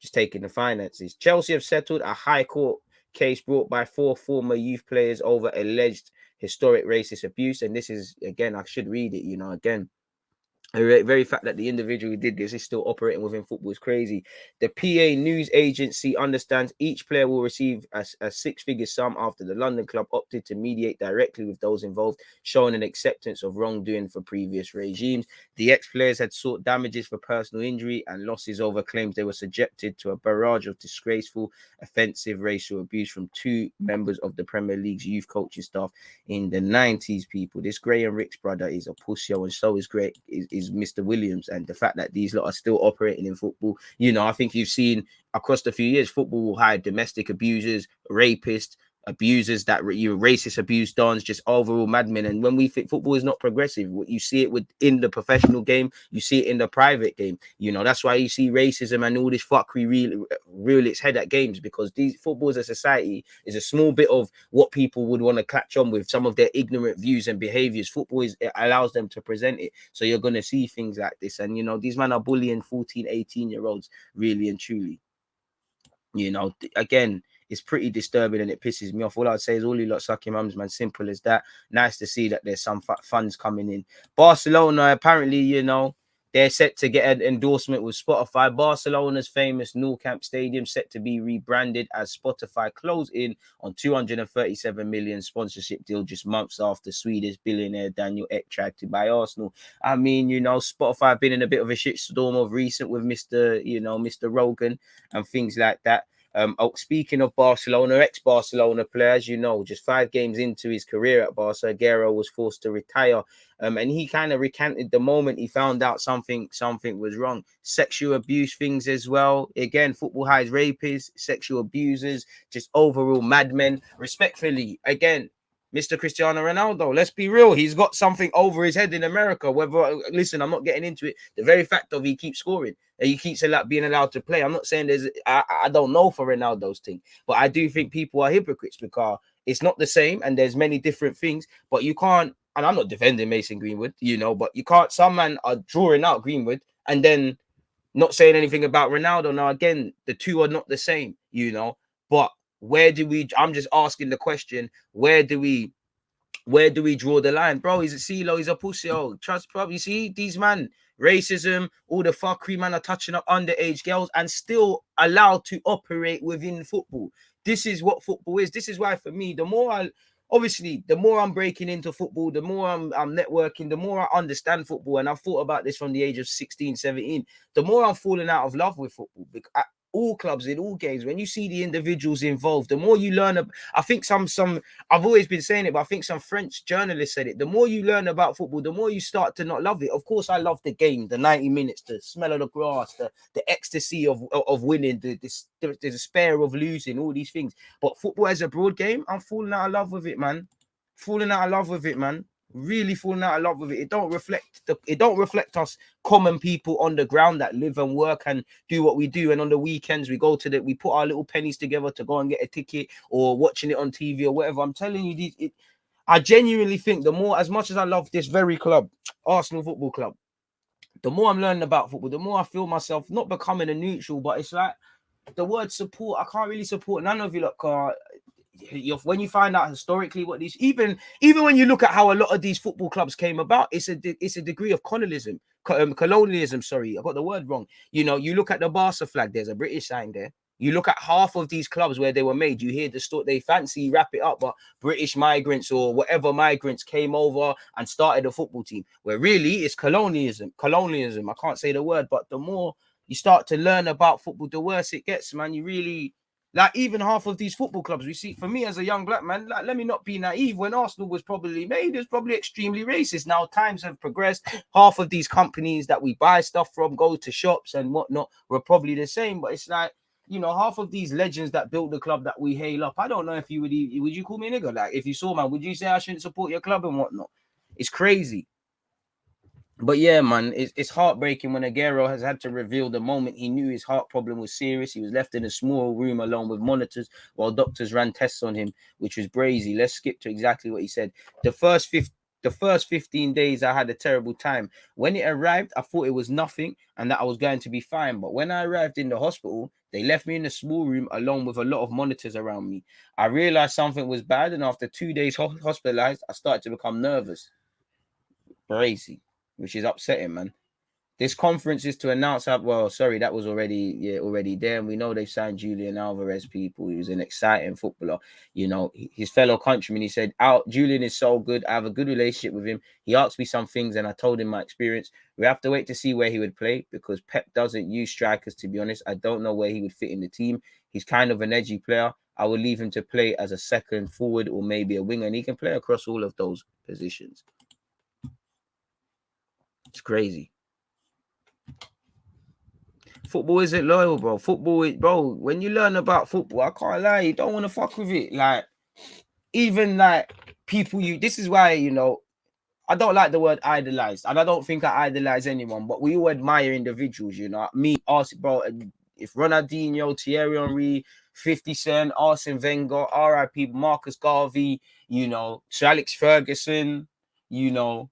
just taking the finances. Chelsea have settled a High Court case brought by 4 former youth players over alleged historic racist abuse. And this is, again, I should read it, you know, again. The very fact that the individual who did this is still operating within football is crazy. The PA news agency understands each player will receive a six-figure sum after the London club opted to mediate directly with those involved, showing an acceptance of wrongdoing for previous regimes. The ex-players had sought damages for personal injury and losses over claims they were subjected to a barrage of disgraceful, offensive racial abuse from 2 members of the Premier League's youth coaching staff in the 90s, people. This Graham Rick's brother is a pussyo, and so is is Mr. Williams. And the fact that these lot are still operating in football, you know, I think you've seen across the few years, football will hire domestic abusers, rapists, abusers, that racist abuse dons, just overall madmen. And when we think football is not progressive, you see it in the professional game, you see it in the private game. You know, that's why you see racism and all this fuckery reel its head at games, because these football as a society is a small bit of what people would want to catch on with, some of their ignorant views and behaviors. Football it allows them to present it. So you're going to see things like this. And, you know, these men are bullying 14, 18-year-olds, really and truly. You know, again, it's pretty disturbing and it pisses me off. All I'd say is all you lot suck your mums, man. Simple as that. Nice to see that there's some funds coming in. Barcelona, apparently, you know, they're set to get an endorsement with Spotify. Barcelona's famous Nou Camp Stadium set to be rebranded as Spotify closed in on 237 million sponsorship deal just months after Swedish billionaire Daniel Ek tried to buy Arsenal. I mean, you know, Spotify have been in a bit of a shitstorm of recent with Mr. Rogan and things like that. Speaking of Barcelona, ex-Barcelona players, you know, just 5 games into his career at Barca, Aguero was forced to retire. And he kind of recanted the moment he found out something was wrong. Sexual abuse things as well. Again, football hides rapists, sexual abusers, just overall madmen. Respectfully, again, Mr. Cristiano Ronaldo, let's be real. He's got something over his head in America. Listen, I'm not getting into it. The very fact of he keeps scoring, he keeps being allowed to play. I'm not saying I don't know for Ronaldo's thing, but I do think people are hypocrites because it's not the same and there's many different things, but you can't, and I'm not defending Mason Greenwood, you know, but you can't, some men are drawing out Greenwood and then not saying anything about Ronaldo. Now, again, the two are not the same, you know, but I'm just asking the question, where do we draw the line? Bro, he's a CeeLo, he's a pussy. Trust, bro. You see, these man, racism, all the fuckery, man, are touching up underage girls and still allowed to operate within football. This is what football is. This is why, for me, the more I'm breaking into football, the more I'm networking, the more I understand football. And I've thought about this from the age of 16, 17. The more I'm falling out of love with football. All clubs, in all games, when you see the individuals involved, the more you learn. I think I've always been saying it, but I think some French journalists said it. The more you learn about football, the more you start to not love it. Of course, I love the game, the 90 minutes, the smell of the grass, the ecstasy of winning, the despair of losing, all these things. But football as a broad game, I'm falling out of love with it, man. Really falling out of love with it. It don't reflect us common people on the ground that live and work and do what we do. And on the weekends we put our little pennies together to go and get a ticket or watching it on TV or whatever. I'm telling you, I genuinely think the more, as much as I love this very club, Arsenal Football Club, the more I'm learning about football, the more I feel myself not becoming a neutral, but it's like the word support. I can't really support none of you lot. When you find out historically what these, even when you look at how a lot of these football clubs came about, it's a degree of colonialism. Sorry, I got the word wrong. You know, you look at the Barca flag, there's a British sign there. You look at half of these clubs where they were made, you hear the story, they fancy wrap it up, but British migrants or whatever migrants came over and started a football team, where really it's colonialism. I can't say the word, but the more you start to learn about football, the worse it gets, man. You really, like, even half of these football clubs we see, for me as a young black man, like, let me not be naive. When Arsenal was probably made, it was probably extremely racist. Now times have progressed. Half of these companies that we buy stuff from, go to shops and whatnot, were probably the same. But it's like, you know, half of these legends that built the club that we hail up, I don't know if you would you call me a nigga? Like, if you saw, man, would you say I shouldn't support your club and whatnot? It's crazy. But yeah, man, it's heartbreaking when Aguero has had to reveal the moment he knew his heart problem was serious. He was left in a small room alone with monitors while doctors ran tests on him, which was brazy. Let's skip to exactly what he said. The first 15 days, I had a terrible time. When it arrived, I thought it was nothing and that I was going to be fine. But when I arrived in the hospital, they left me in a small room alone with a lot of monitors around me. I realized something was bad, and after 2 days hospitalized, I started to become nervous. Brazy. Which is upsetting, man. This conference is to announce that, well, sorry, that was already there. And we know they've signed Julian Alvarez, people. He was an exciting footballer. You know, his fellow countryman, he said, Julian is so good. I have a good relationship with him. He asked me some things and I told him my experience. We have to wait to see where he would play because Pep doesn't use strikers, to be honest. I don't know where he would fit in the team. He's kind of an edgy player. I would leave him to play as a second forward or maybe a winger, and he can play across all of those positions. It's crazy. Football isn't loyal, bro. Bro, when you learn about football, I can't lie, you don't want to fuck with it. Like, even like people, this is why, you know, I don't like the word idolized, and I don't think I idolize anyone, but we all admire individuals, you know. Me, bro, if Ronaldinho, Thierry Henry, 50 Cent, Arsene Wenger, RIP, Marcus Garvey, you know, Sir Alex Ferguson, you know,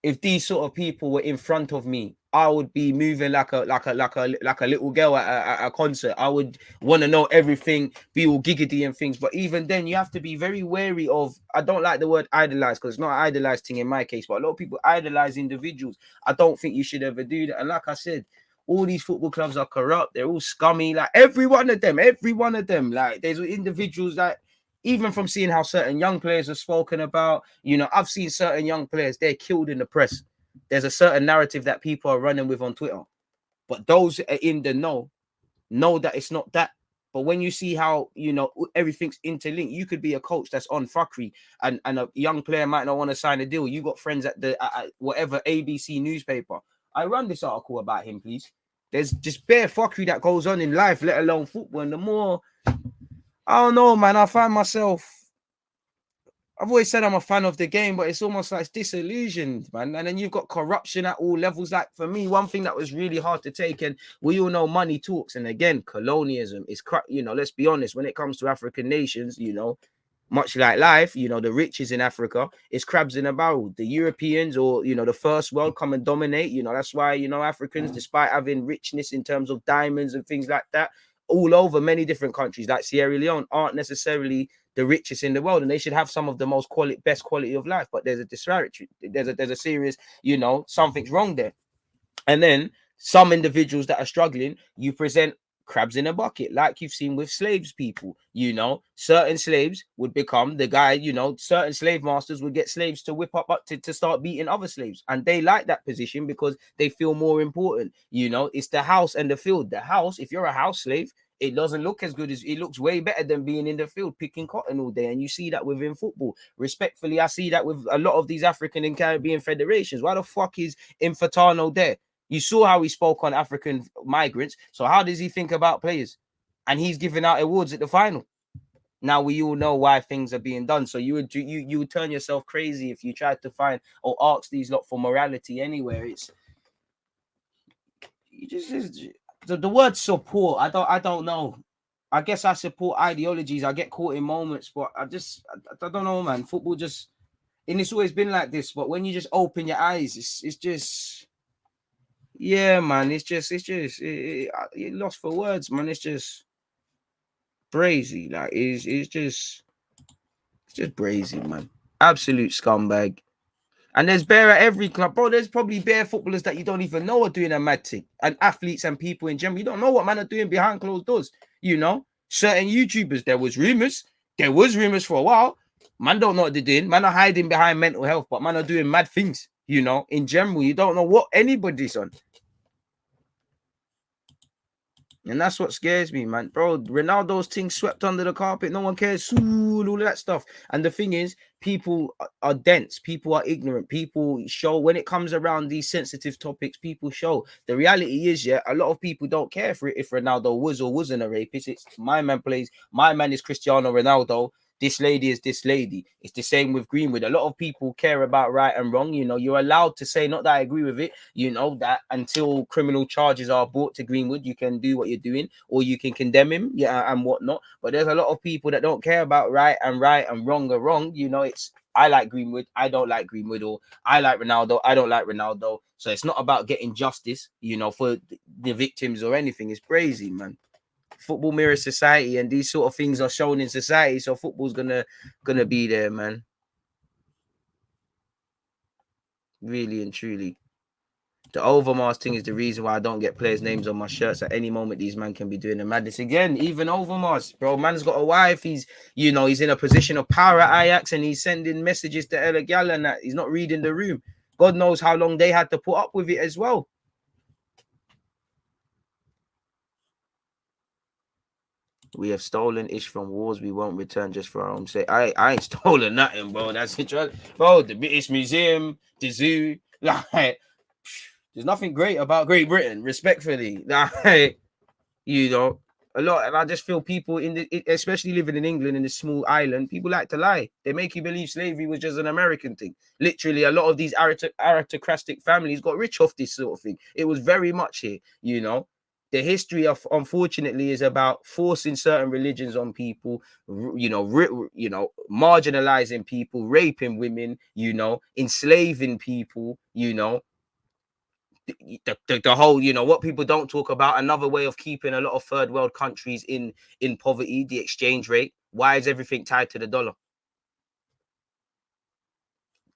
if these sort of people were in front of me, I would be moving like a little girl at a concert. I would want to know everything, be all giggity and things. But even then, you have to be very wary of. I don't like the word idolize because it's not an idolized thing in my case. But a lot of people idolize individuals. I don't think you should ever do that. And like I said, all these football clubs are corrupt. They're all scummy. Like every one of them. Like there's individuals that. Even from seeing how certain young players are spoken about, you know, I've seen certain young players, they're killed in the press. There's a certain narrative that people are running with on Twitter. But those that are in the know that it's not that. But when you see how, you know, everything's interlinked, you could be a coach that's on fuckery and a young player might not want to sign a deal. You got friends at the whatever ABC newspaper. I run this article about him, please. There's just bare fuckery that goes on in life, let alone football. And the more... I don't know, man. I find myself... I've always said I'm a fan of the game, but it's almost like it's disillusioned, man. And then you've got corruption at all levels. Like, for me, one thing that was really hard to take, and we all know money talks. And again, colonialism is, you know, let's be honest, when it comes to African nations, you know, much like life, you know, the riches in Africa is crabs in a barrel. The Europeans or, you know, the first world come and dominate. You know, that's why, you know, Africans, despite having richness in terms of diamonds and things like that, all over many different countries like Sierra Leone aren't necessarily the richest in the world, and they should have some of the most best quality of life. But there's a disparity. There's a serious, you know, something's wrong there. And then some individuals that are struggling, you present crabs in a bucket, like you've seen with slaves people. You know, certain slaves would become the guy, you know, certain slave masters would get slaves to whip up to start beating other slaves. And they like that position because they feel more important. You know, it's the house and the field. The house, if you're a house slave, it doesn't look as good as it looks way better than being in the field picking cotton all day. And you see that within football. Respectfully, I see that with a lot of these African and Caribbean federations. Why the fuck is Infantino there? You saw how he spoke on African migrants. So how does he think about players? And he's giving out awards at the final. Now we all know why things are being done. So you would turn yourself crazy if you tried to find or ask these lot for morality anywhere. It's the word support. I don't know. I guess I support ideologies. I get caught in moments, but I don't know, man. Football just, and it's always been like this. But when you just open your eyes, it's just. Yeah, man, it's just lost for words, man. It's just brazy, like it's just brazy, man. Absolute scumbag. And there's bear at every club, bro. There's probably bare footballers that you don't even know are doing a mad thing, and athletes and people in general. You don't know what man are doing behind closed doors. You know, certain YouTubers. There was rumors for a while. Man don't know what they're doing. Man are hiding behind mental health, but man are doing mad things. You know, in general, you don't know what anybody's on. And that's what scares me, man. Bro, Ronaldo's thing swept under the carpet. No one cares. Ooh, all of that stuff. And the thing is, people are dense. People are ignorant. People show when it comes around these sensitive topics, people show. The reality is, yeah, a lot of people don't care for it if Ronaldo was or wasn't a rapist. It's my man plays. My man is Cristiano Ronaldo. This lady is this lady. It's the same with Greenwood. A lot of people care about right and wrong. You know, you're allowed to say, not that I agree with it, you know, that until criminal charges are brought to Greenwood, you can do what you're doing, or you can condemn him, yeah, and whatnot. But there's a lot of people that don't care about right and wrong are wrong. You know, it's I like Greenwood, I don't like Greenwood, or I like Ronaldo, I don't like Ronaldo. So it's not about getting justice, you know, for the victims or anything. It's crazy, man. Football mirrors society, and these sort of things are shown in society. So football's gonna be there, man. Really and truly. The Overmars thing is the reason why I don't get players' names on my shirts. At any moment, these men can be doing the madness again. Even Overmars, bro, man's got a wife. He's, you know, he's in a position of power at Ajax, and he's sending messages to Ella Gal and that. He's not reading the room. God knows how long they had to put up with it as well. We have stolen ish from wars. We won't return just for our own sake. I ain't stolen nothing, bro. That's interesting, bro. The British Museum, the zoo, like, there's nothing great about Great Britain, respectfully. Like, you know, a lot, and I just feel people especially living in England in this small island, people like to lie. They make you believe slavery was just an American thing. Literally, a lot of these aristocratic families got rich off this sort of thing. It was very much here, you know. The history of, unfortunately, is about forcing certain religions on people, you know, marginalizing people, raping women, you know, enslaving people, you know, the whole, you know, what people don't talk about, another way of keeping a lot of third world countries in poverty, the exchange rate. Why is everything tied to the dollar?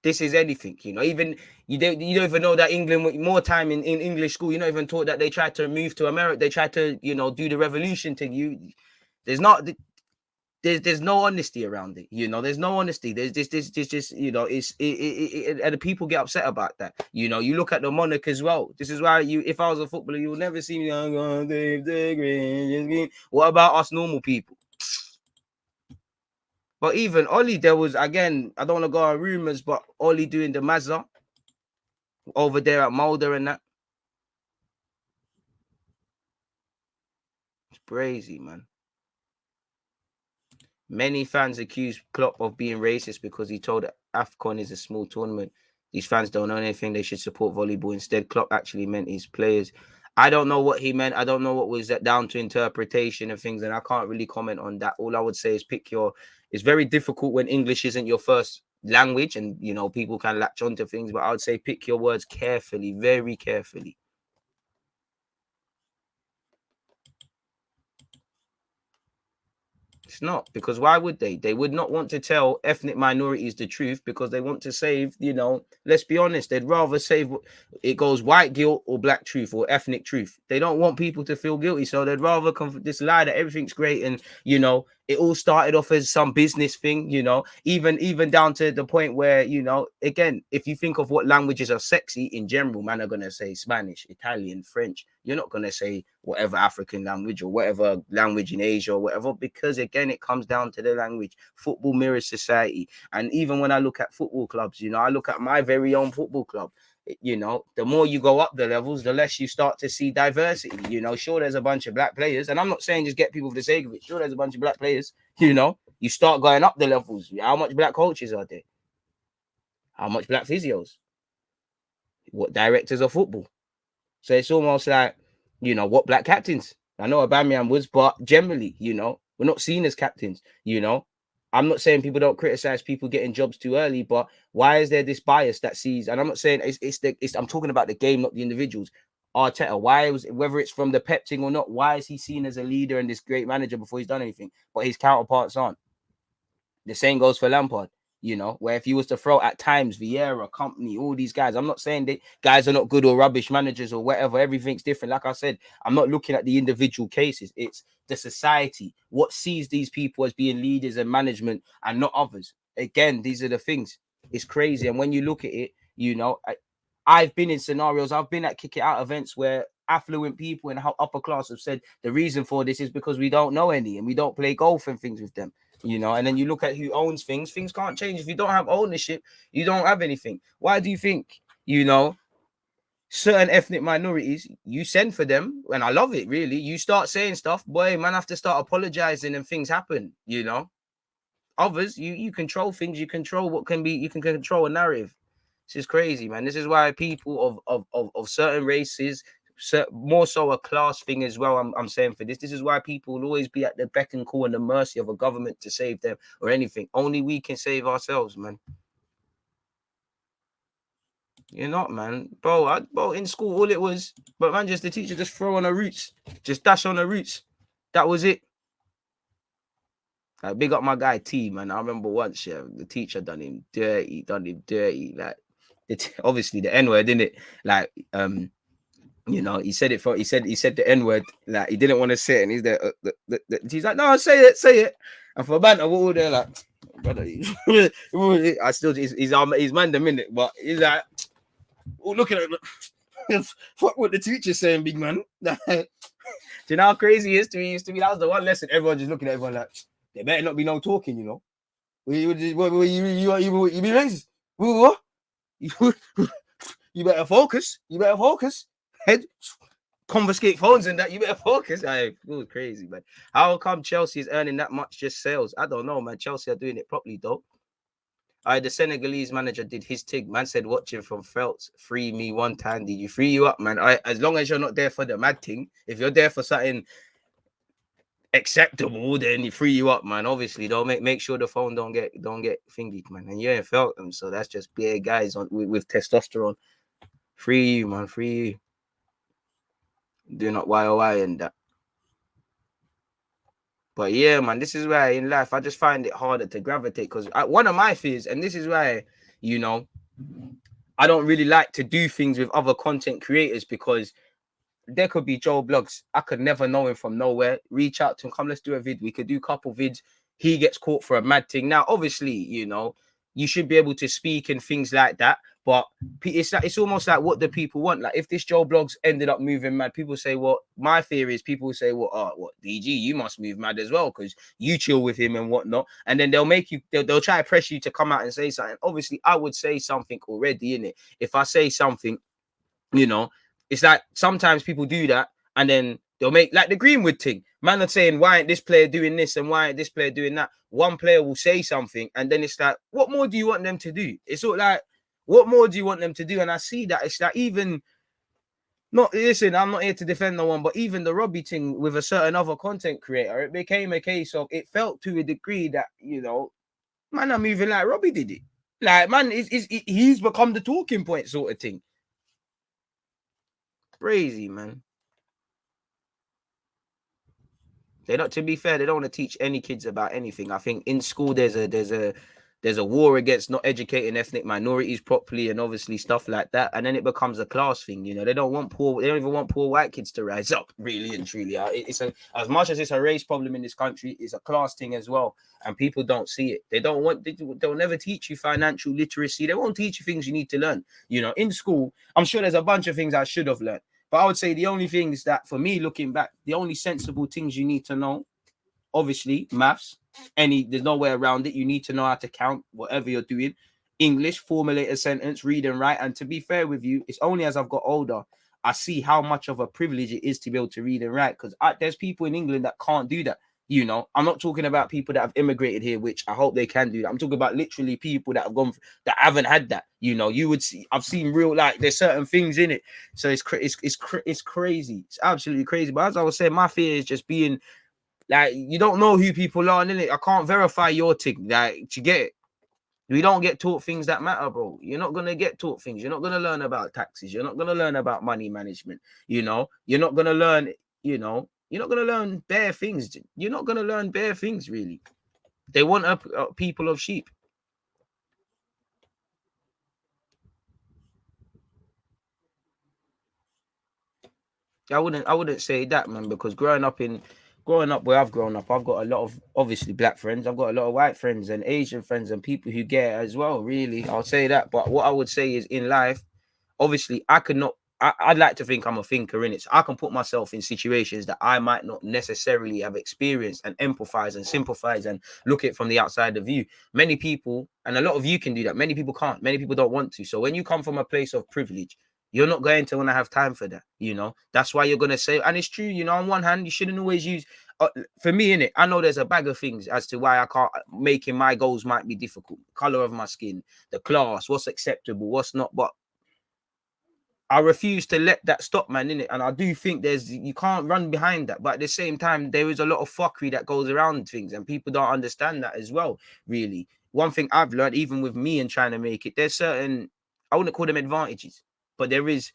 This is anything, you know. Even you don't even know that England, more time in English school, you're not even taught that they tried to move to America. They tried to, you know, do the revolution thing. There's not there's no honesty around it, you know. There's no honesty. There's this you know, and the people get upset about that. You know, you look at the monarch as well. This is why if I was a footballer, you will never see me. I'm gonna save the green. What about us normal people? But even Ollie, there was, again, I don't want to go on rumors, but Ollie doing the Mazza over there at Mulder and that. It's crazy, man. Many fans accuse Klopp of being racist because he told AFCON is a small tournament. These fans don't know anything. They should support volleyball instead. Klopp actually meant his players. I don't know what he meant. I don't know what was that down to interpretation of things, and I can't really comment on that. All I would say is it's very difficult when English isn't your first language, and, you know, people can latch onto things, but I would say pick your words carefully, very carefully. It's not, because why would they? They would not want to tell ethnic minorities the truth because they want to save, you know, let's be honest, they'd rather save, it goes white guilt or black truth or ethnic truth. They don't want people to feel guilty. So they'd rather this lie that everything's great. And, you know, it all started off as some business thing, you know, even down to the point where, you know, again, if you think of what languages are sexy in general, man are going to say Spanish, Italian, French. You're not going to say whatever African language or whatever language in Asia or whatever, because again, it comes down to the language. Football mirrors society. And even when I look at football clubs, you know, I look at my very own football club. You know, the more you go up the levels, the less you start to see diversity. You know, sure, there's a bunch of black players, and I'm not saying just get people for the sake of it. Sure, there's a bunch of black players. You know, you start going up the levels. How much black coaches are there? How much black physios? What directors of football? So it's almost like, you know, what black captains? I know Aubameyang was, but generally, you know, we're not seen as captains, you know. I'm not saying people don't criticize people getting jobs too early, but why is there this bias that sees, and I'm not saying I'm talking about the game, not the individuals. Arteta, whether it's from the Pep thing or not, why is he seen as a leader and this great manager before he's done anything, but his counterparts aren't? The same goes for Lampard, you know, where if he was to throw at times Vieira, Company, all these guys, I'm not saying that guys are not good or rubbish managers or whatever. Everything's different. Like I said, I'm not looking at the individual cases. It's the society. What sees these people as being leaders and management and not others? Again, these are the things. It's crazy. And when you look at it, you know, I've been in scenarios, I've been at kick it out events where affluent people and how upper class have said the reason for this is because we don't know any and we don't play golf and things with them, you know. And then you look at who owns things can't change. If you don't have ownership, you don't have anything. Why do you think, you know, certain ethnic minorities, you send for them, and I love it, really. You start saying stuff, boy, man, have to start apologizing and things happen, you know. Others, you control things, you control what can be, you can control a narrative. This is crazy, man. This is why people of certain races, more so a class thing as well. I'm saying for this. This is why people will always be at the beck and call and the mercy of a government to save them or anything. Only we can save ourselves, man. You're not, man. Bro, in school, all it was, but man, just the teacher just throw on her roots, just dash on her roots. That was it. Like, big up my guy T, man. I remember once, yeah, the teacher done him dirty. Like, obviously the N-word, didn't it? Like, you know, he said the N-word, like he didn't want to say it, and he's there. He's like, no, say it. And for banter, we're all there like, brother, I still, he's man the minute, but he's like, oh, look at it. Fuck what the teacher's saying, big man. Do you know how crazy it used to be? That was the one lesson. Everyone just looking at everyone like, there better not be no talking, you know. You be racist. What? You better focus. Head, confiscate phones and that. You better focus. It was crazy, man. How come Chelsea is earning that much just sales? I don't know, man. Chelsea are doing it properly, though. The Senegalese manager did his thing. Man said, watching from Phelps, free me one time. Did you free you up, man? As long as you're not there for the mad thing, if you're there for something acceptable, then you free you up, man. Obviously, don't make sure the phone don't get thingy, man. And you ain't felt them, so that's just bare guys with testosterone. Free you, man. Free you. Do not YOI and that. But yeah, man, this is why in life I just find it harder to gravitate, because one of my fears, and this is why, you know, I don't really like to do things with other content creators, because there could be Joe Blogs. I could never know him from nowhere. Reach out to him. Come, let's do a vid. We could do a couple vids. He gets caught for a mad thing. Now, obviously, you know, you should be able to speak and things like that. But it's almost like what the people want. Like, if this Joe Blogs ended up moving mad, people say, well, my theory is people say, well, what, DG, you must move mad as well because you chill with him and whatnot. And then they'll make you, they'll try to press you to come out and say something. Obviously, I would say something already, innit? If I say something, you know, it's like sometimes people do that and then they'll make like the Greenwood thing. Man are saying, why ain't this player doing this and why ain't this player doing that? One player will say something and then it's like, what more do you want them to do? It's sort of like, what more do you want them to do? And I see that it's like, even not, listen, I'm not here to defend no one, but even the Robbie thing with a certain other content creator, it became a case of, it felt to a degree that, you know, man are moving like Robbie did it. Like, man, he's become the talking point sort of thing. Crazy, man. They don't, to be fair, they don't want to teach any kids about anything. I think in school there's a war against not educating ethnic minorities properly and obviously stuff like that. And then it becomes a class thing, you know. They don't even want poor white kids to rise up, really and truly. As much as it's a race problem in this country, it's a class thing as well. And people don't see it. They'll never teach you financial literacy. They won't teach you things you need to learn. You know, in school, I'm sure there's a bunch of things I should have learned. But I would say the only things that, for me, looking back, the only sensible things you need to know, obviously, maths. There's no way around it. You need to know how to count, whatever you're doing. English, formulate a sentence, read and write. And to be fair with you, it's only as I've got older, I see how much of a privilege it is to be able to read and write. Because there's people in England that can't do that. You know, I'm not talking about people that have immigrated here, which I hope they can do that. I'm talking about literally people that have gone, that haven't had that. You know, you would see, I've seen real, like, there's certain things in it. So it's crazy. It's absolutely crazy. But as I was saying, my fear is just being, like, you don't know who people are, innit? I can't verify your thing. Like, you get it? We don't get taught things that matter, bro. You're not going to get taught things. You're not going to learn about taxes. You're not going to learn about money management. You know, you're not going to learn, you know, you're not going to learn bare things. You're not going to learn bare things, really. They want a people of sheep. I wouldn't say that, man, because growing up where I've grown up, I've got a lot of obviously black friends. I've got a lot of white friends and Asian friends and people who get it as well, really. I'll say that. But what I would say is, in life, obviously, I could not I'd like to think I'm a thinker in it. So I can put myself in situations that I might not necessarily have experienced and empathize and sympathize and look at it from the outside of view. Many people, and a lot of you can do that. Many people can't. Many people don't want to. So when you come from a place of privilege, you're not going to want to have time for that. That's why you're going to say, and it's true, on one hand, you shouldn't always use, for me, in it, I know there's a bag of things as to why I can't, making my goals might be difficult. Color of my skin, the class, what's acceptable, what's not, but I refuse to let that stop, man, innit? And I do think you can't run behind that. But at the same time, there is a lot of fuckery that goes around things, and people don't understand that as well, really. One thing I've learned, even with me and trying to make it, there's certain, I wouldn't call them advantages, but there's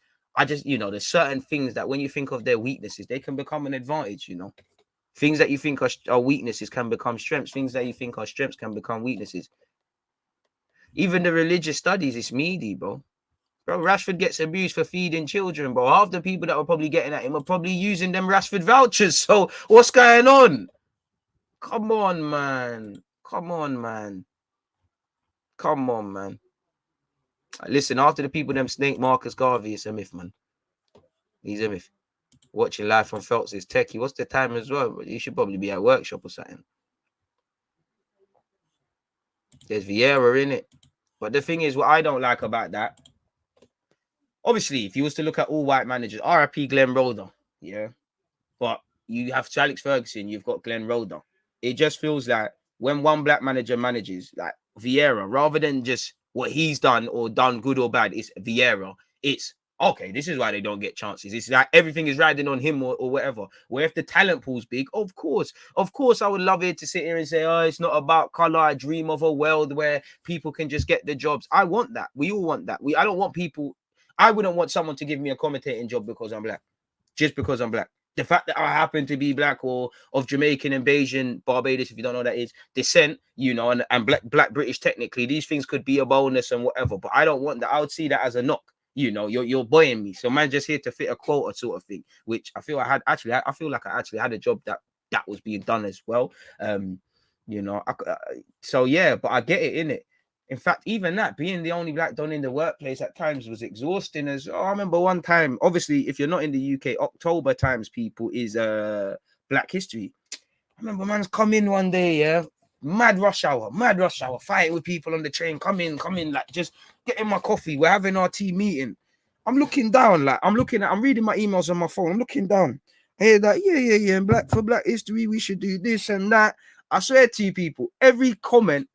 certain things that when you think of their weaknesses, they can become an advantage, Things that you think are weaknesses can become strengths. Things that you think are strengths can become weaknesses. Even the religious studies, it's meaty, bro. Bro, Rashford gets abused for feeding children, bro. Half the people that are probably getting at him are probably using them Rashford vouchers. So what's going on? Come on, man. Come on, man. Come on, man. Listen, after the people them snake Marcus Garvey, it's a myth, man. He's a myth. Watching live from Phelps is techie. What's the time as well? You should probably be at workshop or something. There's Vieira in it. But the thing is, what I don't like about that, obviously, if you was to look at all white managers, RIP Glenn Roeder, yeah. But you have Alex Ferguson, you've got Glenn Roeder. It just feels like when one black manager manages, like Vieira, rather than just what he's done or done good or bad, it's Vieira. It's okay, this is why they don't get chances. It's like everything is riding on him or whatever. Where if the talent pool's big, of course, I would love it to sit here and say, oh, it's not about color. I dream of a world where people can just get the jobs. I want that. We all want that. I don't want people. I wouldn't want someone to give me a commentating job because I'm black, just because I'm black. The fact that I happen to be black or of Jamaican and Bajan, Barbados, if you don't know what that is, descent, and black British, technically, these things could be a bonus and whatever. But I don't want that. I would see that as a knock. You're boying me. So man, just here to fit a quota sort of thing, which I feel like I actually had a job that was being done as well. So yeah, but I get it, innit? In fact, even that, being the only black don in the workplace at times was exhausting. I remember one time, obviously, if you're not in the UK, October times, people, is Black History. I remember man's come in one day, yeah, mad rush hour, fighting with people on the train. Come in, like just getting my coffee. We're having our tea meeting. I'm looking down, like I'm reading my emails on my phone. I'm looking down. I hear that, yeah. For Black History, we should do this and that. I swear to you, people, every comment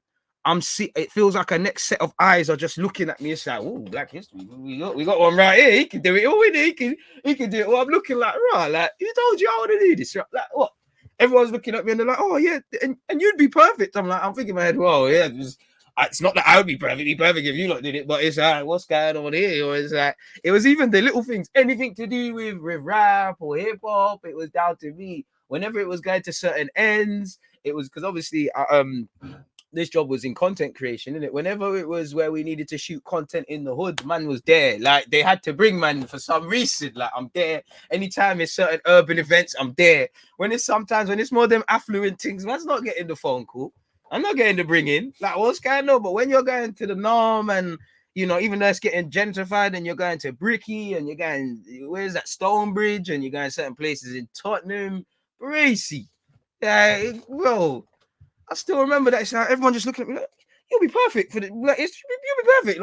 it feels like a next set of eyes are just looking at me. It's like, oh, Black History. We got one right here. He can do it all. He can do it. Well, I'm looking like, right, like, who told you I want to do this? Like, what? Everyone's looking at me and they're like, oh yeah, and you'd be perfect. I'm thinking in my head, well, yeah, it's not that I would be perfect if you lot did it, but it's like, what's going on here? Or it's like, it was even the little things, anything to do with rap or hip hop, it was down to me. Whenever it was going to certain ends, it was because obviously this job was in content creation, innit? Whenever it was where we needed to shoot content in the hood, man was there. Like they had to bring man for some reason. Like I'm there. Anytime it's certain urban events, I'm there. When it's more them affluent things, man's not getting the phone call. I'm not getting the bring in. Like what's going on? But when you're going to the Norm and even though it's getting gentrified and you're going to Bricky and you're going, where's that Stonebridge and you're going certain places in Tottenham, Bracy. Yeah, bro. I still remember that. It's like everyone just looking at me like, you'll be perfect for the like, you'll be perfect.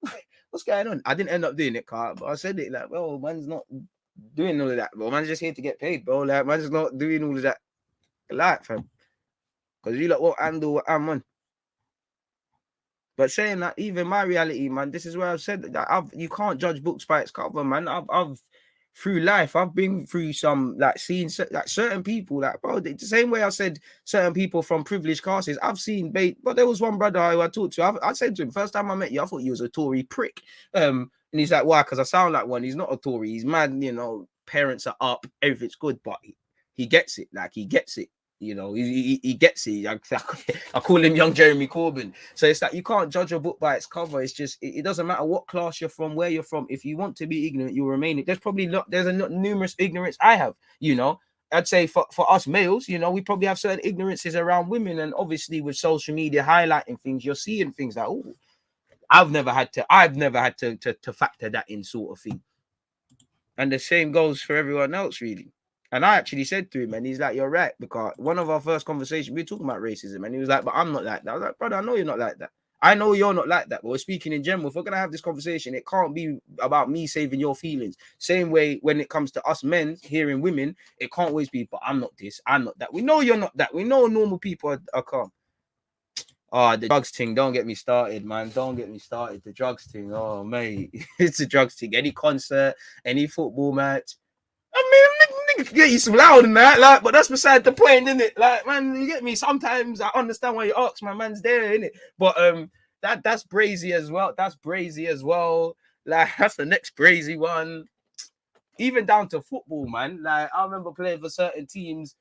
Like, what's going on? I didn't end up doing it, Carl, but I said it like, well, man's not doing all of that, bro. Man's just here to get paid, bro. Like, man's not doing all of that, like, fam. Because you like what handle what I'm on. But saying that, even my reality, man, this is where I've said that you can't judge books by its cover, man. I've through life, I've been through some like seeing like certain people, like bro, the same way I said certain people from privileged classes. I've seen but there was one brother who I talked to. I said to him, first time I met you, I thought you was a Tory prick. And he's like, why? Because I sound like one. He's not a Tory. He's mad. Parents are up, everything's good, but he gets it. Like he gets it. He gets it. I call him young Jeremy Corbyn. So it's like you can't judge a book by its cover. It's just it doesn't matter what class you're from, where you're from. If you want to be ignorant, you'll remain it. There's numerous ignorance I have. I'd say for us males, we probably have certain ignorances around women, and obviously with social media highlighting things, you're seeing things like, oh, I've never had to factor that in, sort of thing. And the same goes for everyone else, really. And I actually said to him, and he's like, "You're right," because one of our first conversations, we were talking about racism, and he was like, "But I'm not like that." I was like, "Brother, I know you're not like that. I know you're not like that. But we're speaking in general. If we're gonna have this conversation, it can't be about me saving your feelings. Same way when it comes to us men hearing women, it can't always be, but I'm not this, I'm not that. We know you're not that. We know normal people are calm. Oh, the drugs thing, don't get me started, man. Don't get me started. The drugs thing, oh, mate. It's a drugs thing. Any concert, any football match. I mean, nigga get you some loud in that, like, but that's beside the point, isn't it? Like, man, you get me? Sometimes I understand why you ask, my man's there, innit? But that's brazy as well. That's brazy as well. Like, that's the next brazy one. Even down to football, man. Like, I remember playing for certain teams.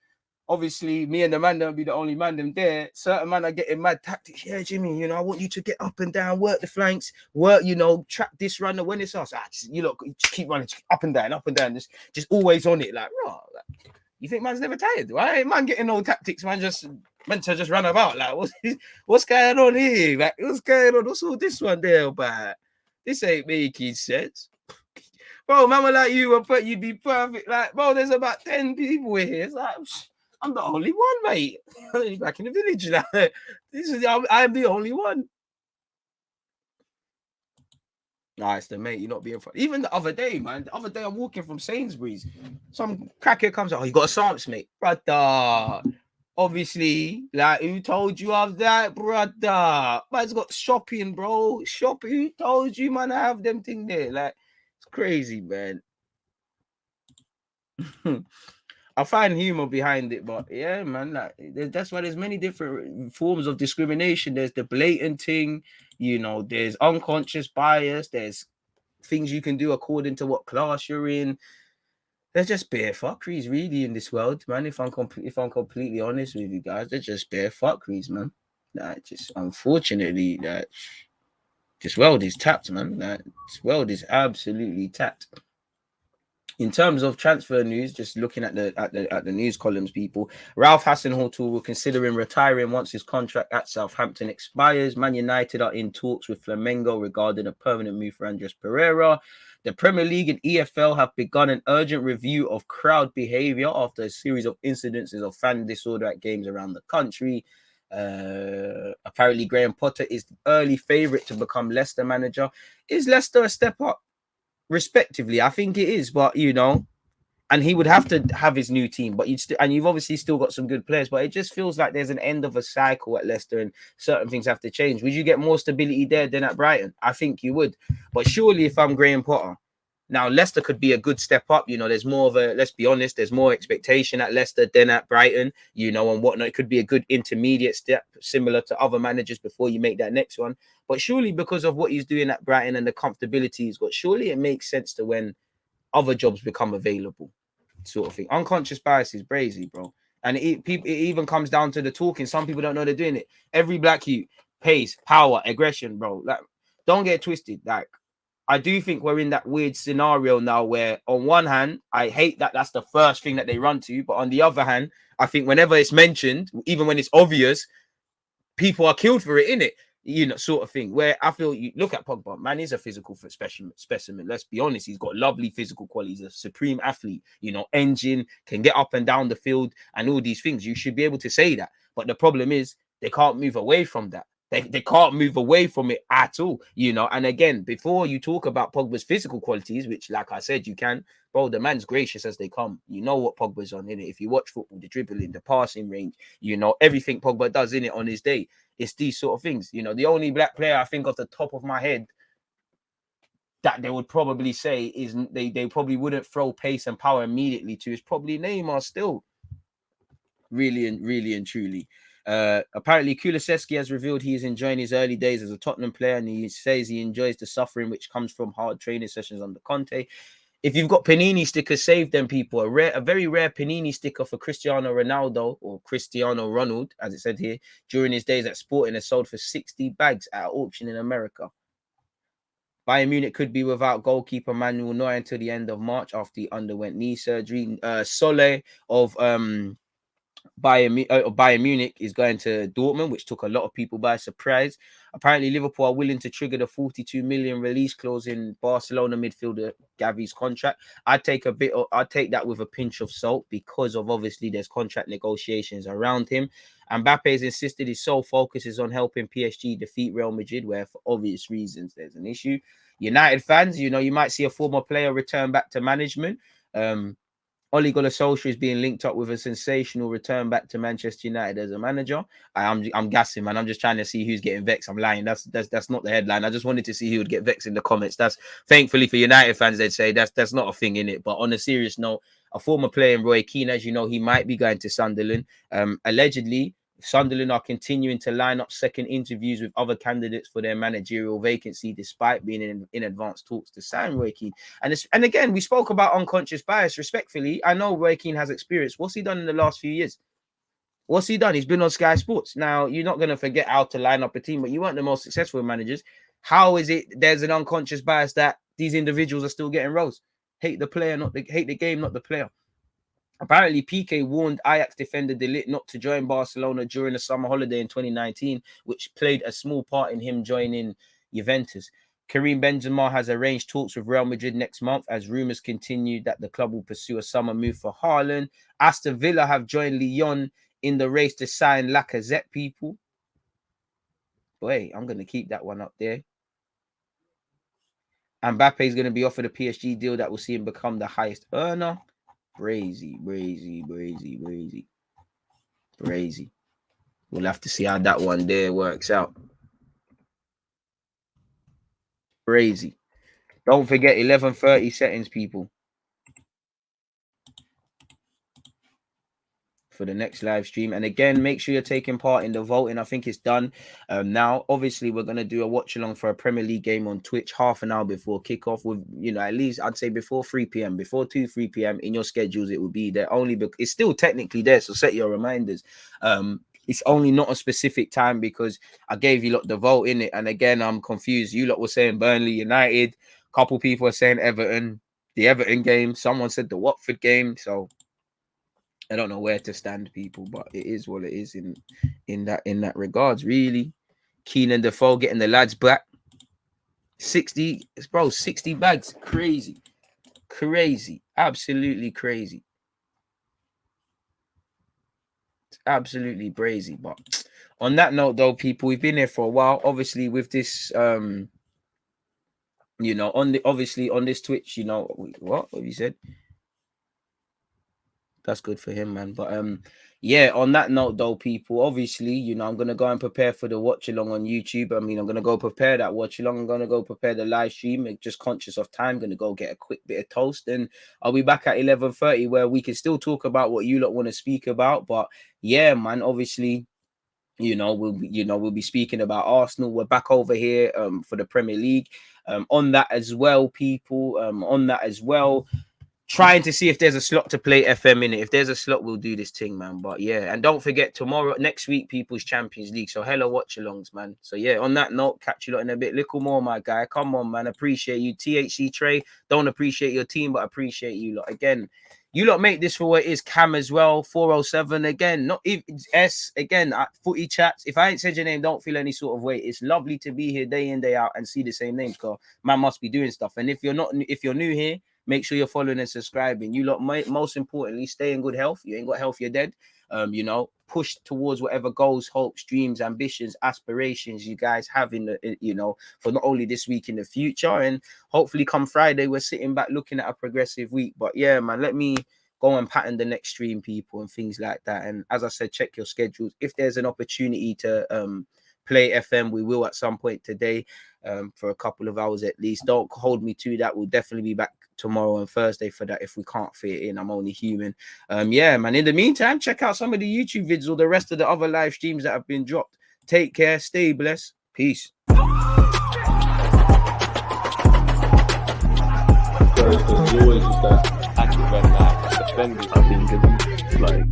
Obviously, me and the man don't be the only man them there. Certain man are getting mad tactics. Yeah, Jimmy, I want you to get up and down, work the flanks, work, trap this runner when it's us. Just keep running, just up and down, just always on it. Like, bro, you think man's never tired? Why ain't man getting no tactics? Man just meant to just run about. Like, what's going on here? Like, what's going on? What's all this one there about? This ain't making sense. Bro, mama like you, you'd be perfect. Like, bro, there's about 10 people here. It's like, I'm the only one, mate. Back in the village now. I'm the only one. Nah, it's the mate. You're not being funny. Even the other day, man. The other day, I'm walking from Sainsbury's. Some crackhead comes out. Oh, you got a Samps, mate, brother. Obviously, like, who told you of that, brother? Man's got shopping, bro. Shopping. Who told you, man? I have them thing there. Like, it's crazy, man. I find humor behind it, but yeah, man, like, that's why there's many different forms of discrimination. There's the blatant thing, there's unconscious bias, there's things you can do according to what class you're in. There's just bare fuckeries really in this world, man. If I'm completely honest with you guys, they're just bare fuckeries, man. Like, just unfortunately, that this world is tapped, man. This world is absolutely tapped. In terms of transfer news, just looking at the news columns, people, Ralph Hasenhuttl will considering retiring once his contract at Southampton expires. Man United are in talks with Flamengo regarding a permanent move for Andres Pereira. The Premier League and EFL have begun an urgent review of crowd behaviour after a series of incidences of fan disorder at games around the country. Apparently, Graham Potter is the early favourite to become Leicester manager. Is Leicester a step up? Respectively, I think it is, but and he would have to have his new team, but you've obviously still got some good players, but it just feels like there's an end of a cycle at Leicester and certain things have to change. Would you get more stability there than at Brighton? I think you would, but surely if I'm Graham Potter, now Leicester could be a good step up. There's more of let's be honest, there's more expectation at Leicester than at Brighton, and whatnot. It could be a good intermediate step, similar to other managers before you make that next one. But surely because of what he's doing at Brighton and the comfortability he's got, surely it makes sense to when other jobs become available, sort of thing. Unconscious bias is brazy, bro. And it even comes down to the talking. Some people don't know they're doing it. Every black youth, pace, power, aggression, bro. Like, don't get twisted. Like, I do think we're in that weird scenario now where, on one hand, I hate that that's the first thing that they run to. But on the other hand, I think whenever it's mentioned, even when it's obvious, people are killed for it, innit? Sort of thing. Where I feel you look at Pogba, man, he's a physical specimen. Let's be honest, he's got lovely physical qualities, a supreme athlete, engine, can get up and down the field and all these things. You should be able to say that. But the problem is they can't move away from that. They can't move away from it at all, And again, before you talk about Pogba's physical qualities, which, like I said, you can, bro, the man's gracious as they come. You know what Pogba's on, innit? If you watch football, the dribbling, the passing range, everything Pogba does in it on his day. It's these sort of things. The only black player I think off the top of my head that they would probably say is they probably wouldn't throw pace and power immediately to is probably Neymar still. Really and truly. Apparently Kulusevski has revealed he is enjoying his early days as a Tottenham player, and he says he enjoys the suffering which comes from hard training sessions under Conte. If you've got Panini stickers, save them, people. A very rare Panini sticker for Cristiano Ronaldo, or Cristiano Ronald, as it said here, during his days at Sporting has sold for 60 bags at auction in America. Bayern Munich could be without goalkeeper Manuel Neuer until the end of March after he underwent knee surgery. Sole of Bayern Munich is going to Dortmund, which took a lot of people by surprise. Apparently, Liverpool are willing to trigger the 42 million release clause in Barcelona midfielder Gavi's contract. I'd take that with a pinch of salt because of obviously there's contract negotiations around him. Mbappe has insisted his sole focus is on helping PSG defeat Real Madrid, where for obvious reasons there's an issue. United fans, you might see a former player return back to management. Ole Gunnar Solskjaer is being linked up with a sensational return back to Manchester United as a manager. I'm gassing, man. I'm just trying to see who's getting vexed. I'm lying. That's not the headline. I just wanted to see who would get vexed in the comments. That's thankfully for United fans, they'd say that's not a thing in it. But on a serious note, a former player in Roy Keane, as you know, he might be going to Sunderland. Allegedly, Sunderland are continuing to line up second interviews with other candidates for their managerial vacancy, despite being in advanced talks to sign Roy Keane. And again, we spoke about unconscious bias. Respectfully, I know Roy Keane has experience. What's he done in the last few years? What's he done? He's been on Sky Sports. Now, you're not going to forget how to line up a team, but you weren't the most successful managers. How is it there's an unconscious bias that these individuals are still getting roles? Hate the player, hate the game, not the player. Apparently, Piqué warned Ajax defender De Ligt not to join Barcelona during the summer holiday in 2019, which played a small part in him joining Juventus. Karim Benzema has arranged talks with Real Madrid next month as rumours continue that the club will pursue a summer move for Haaland. Aston Villa have joined Lyon in the race to sign Lacazette, people. Boy, I'm going to keep that one up there. Mbappe is going to be offered a PSG deal that will see him become the highest earner. Brazy. We'll have to see how that one there works out. Crazy. Don't forget 11:30 settings, people, for the next live stream. And again, make sure you're taking part in the voting. I think it's done now. Obviously, we're going to do a watch along for a Premier League game on Twitch half an hour before kickoff, with at least I'd say before 3 p.m, before 3 p.m. in your schedules. It will be there only because it's still technically there, so set your reminders. It's only not a specific time because I gave you lot the vote in it. And again, I'm confused. You lot were saying Burnley, United. A couple people are saying Everton, the Everton game. Someone said the Watford game. So I don't know where to stand, people, but it is what it is in that regards, really. Keane and Defoe getting the lads back. 60 bags. Crazy. Absolutely crazy. It's absolutely brazy. But on that note, though, people, we've been here for a while. Obviously, with this, on this Twitch, what have you said? That's good for him, man. But yeah, on that note, though, people, obviously, I'm gonna go and prepare for the watch along on YouTube. I mean, I'm gonna go prepare that watch along. I'm gonna go prepare the live stream. Just conscious of time, gonna go get a quick bit of toast, and I'll be back at 11:30 where we can still talk about what you lot want to speak about. But yeah, man, obviously, we'll be speaking about Arsenal. We're back over here for the Premier League. On that as well, people. Trying to see if there's a slot to play FM in it. If there's a slot, we'll do this thing, man. But yeah, and don't forget next week, people's Champions League. So hella watch-alongs, man. So yeah, on that note, catch you lot in a bit. Little more, my guy. Come on, man. Appreciate you. THC Trey. Don't appreciate your team, but appreciate you lot. Again, you lot make this for what it is. Cam as well. 407 again. Not even S again. Footy Chats. If I ain't said your name, don't feel any sort of way. It's lovely to be here day in, day out and see the same names. Cause man must be doing stuff. And if you're new here, make sure you're following and subscribing. You lot, most importantly, stay in good health. You ain't got health, you're dead. Push towards whatever goals, hopes, dreams, ambitions, aspirations you guys have for not only this week, in the future. And hopefully come Friday, we're sitting back looking at a progressive week. But yeah, man, let me go and pattern the next stream, people, and things like that. And as I said, check your schedules. If there's an opportunity to play FM, we will at some point today for a couple of hours at least. Don't hold me to that. We'll definitely be back tomorrow and Thursday for that if we can't fit it in. I'm only human. Yeah, man. In the meantime, check out some of the YouTube videos or the rest of the other live streams that have been dropped. Take care. Stay blessed. Peace. I think it's like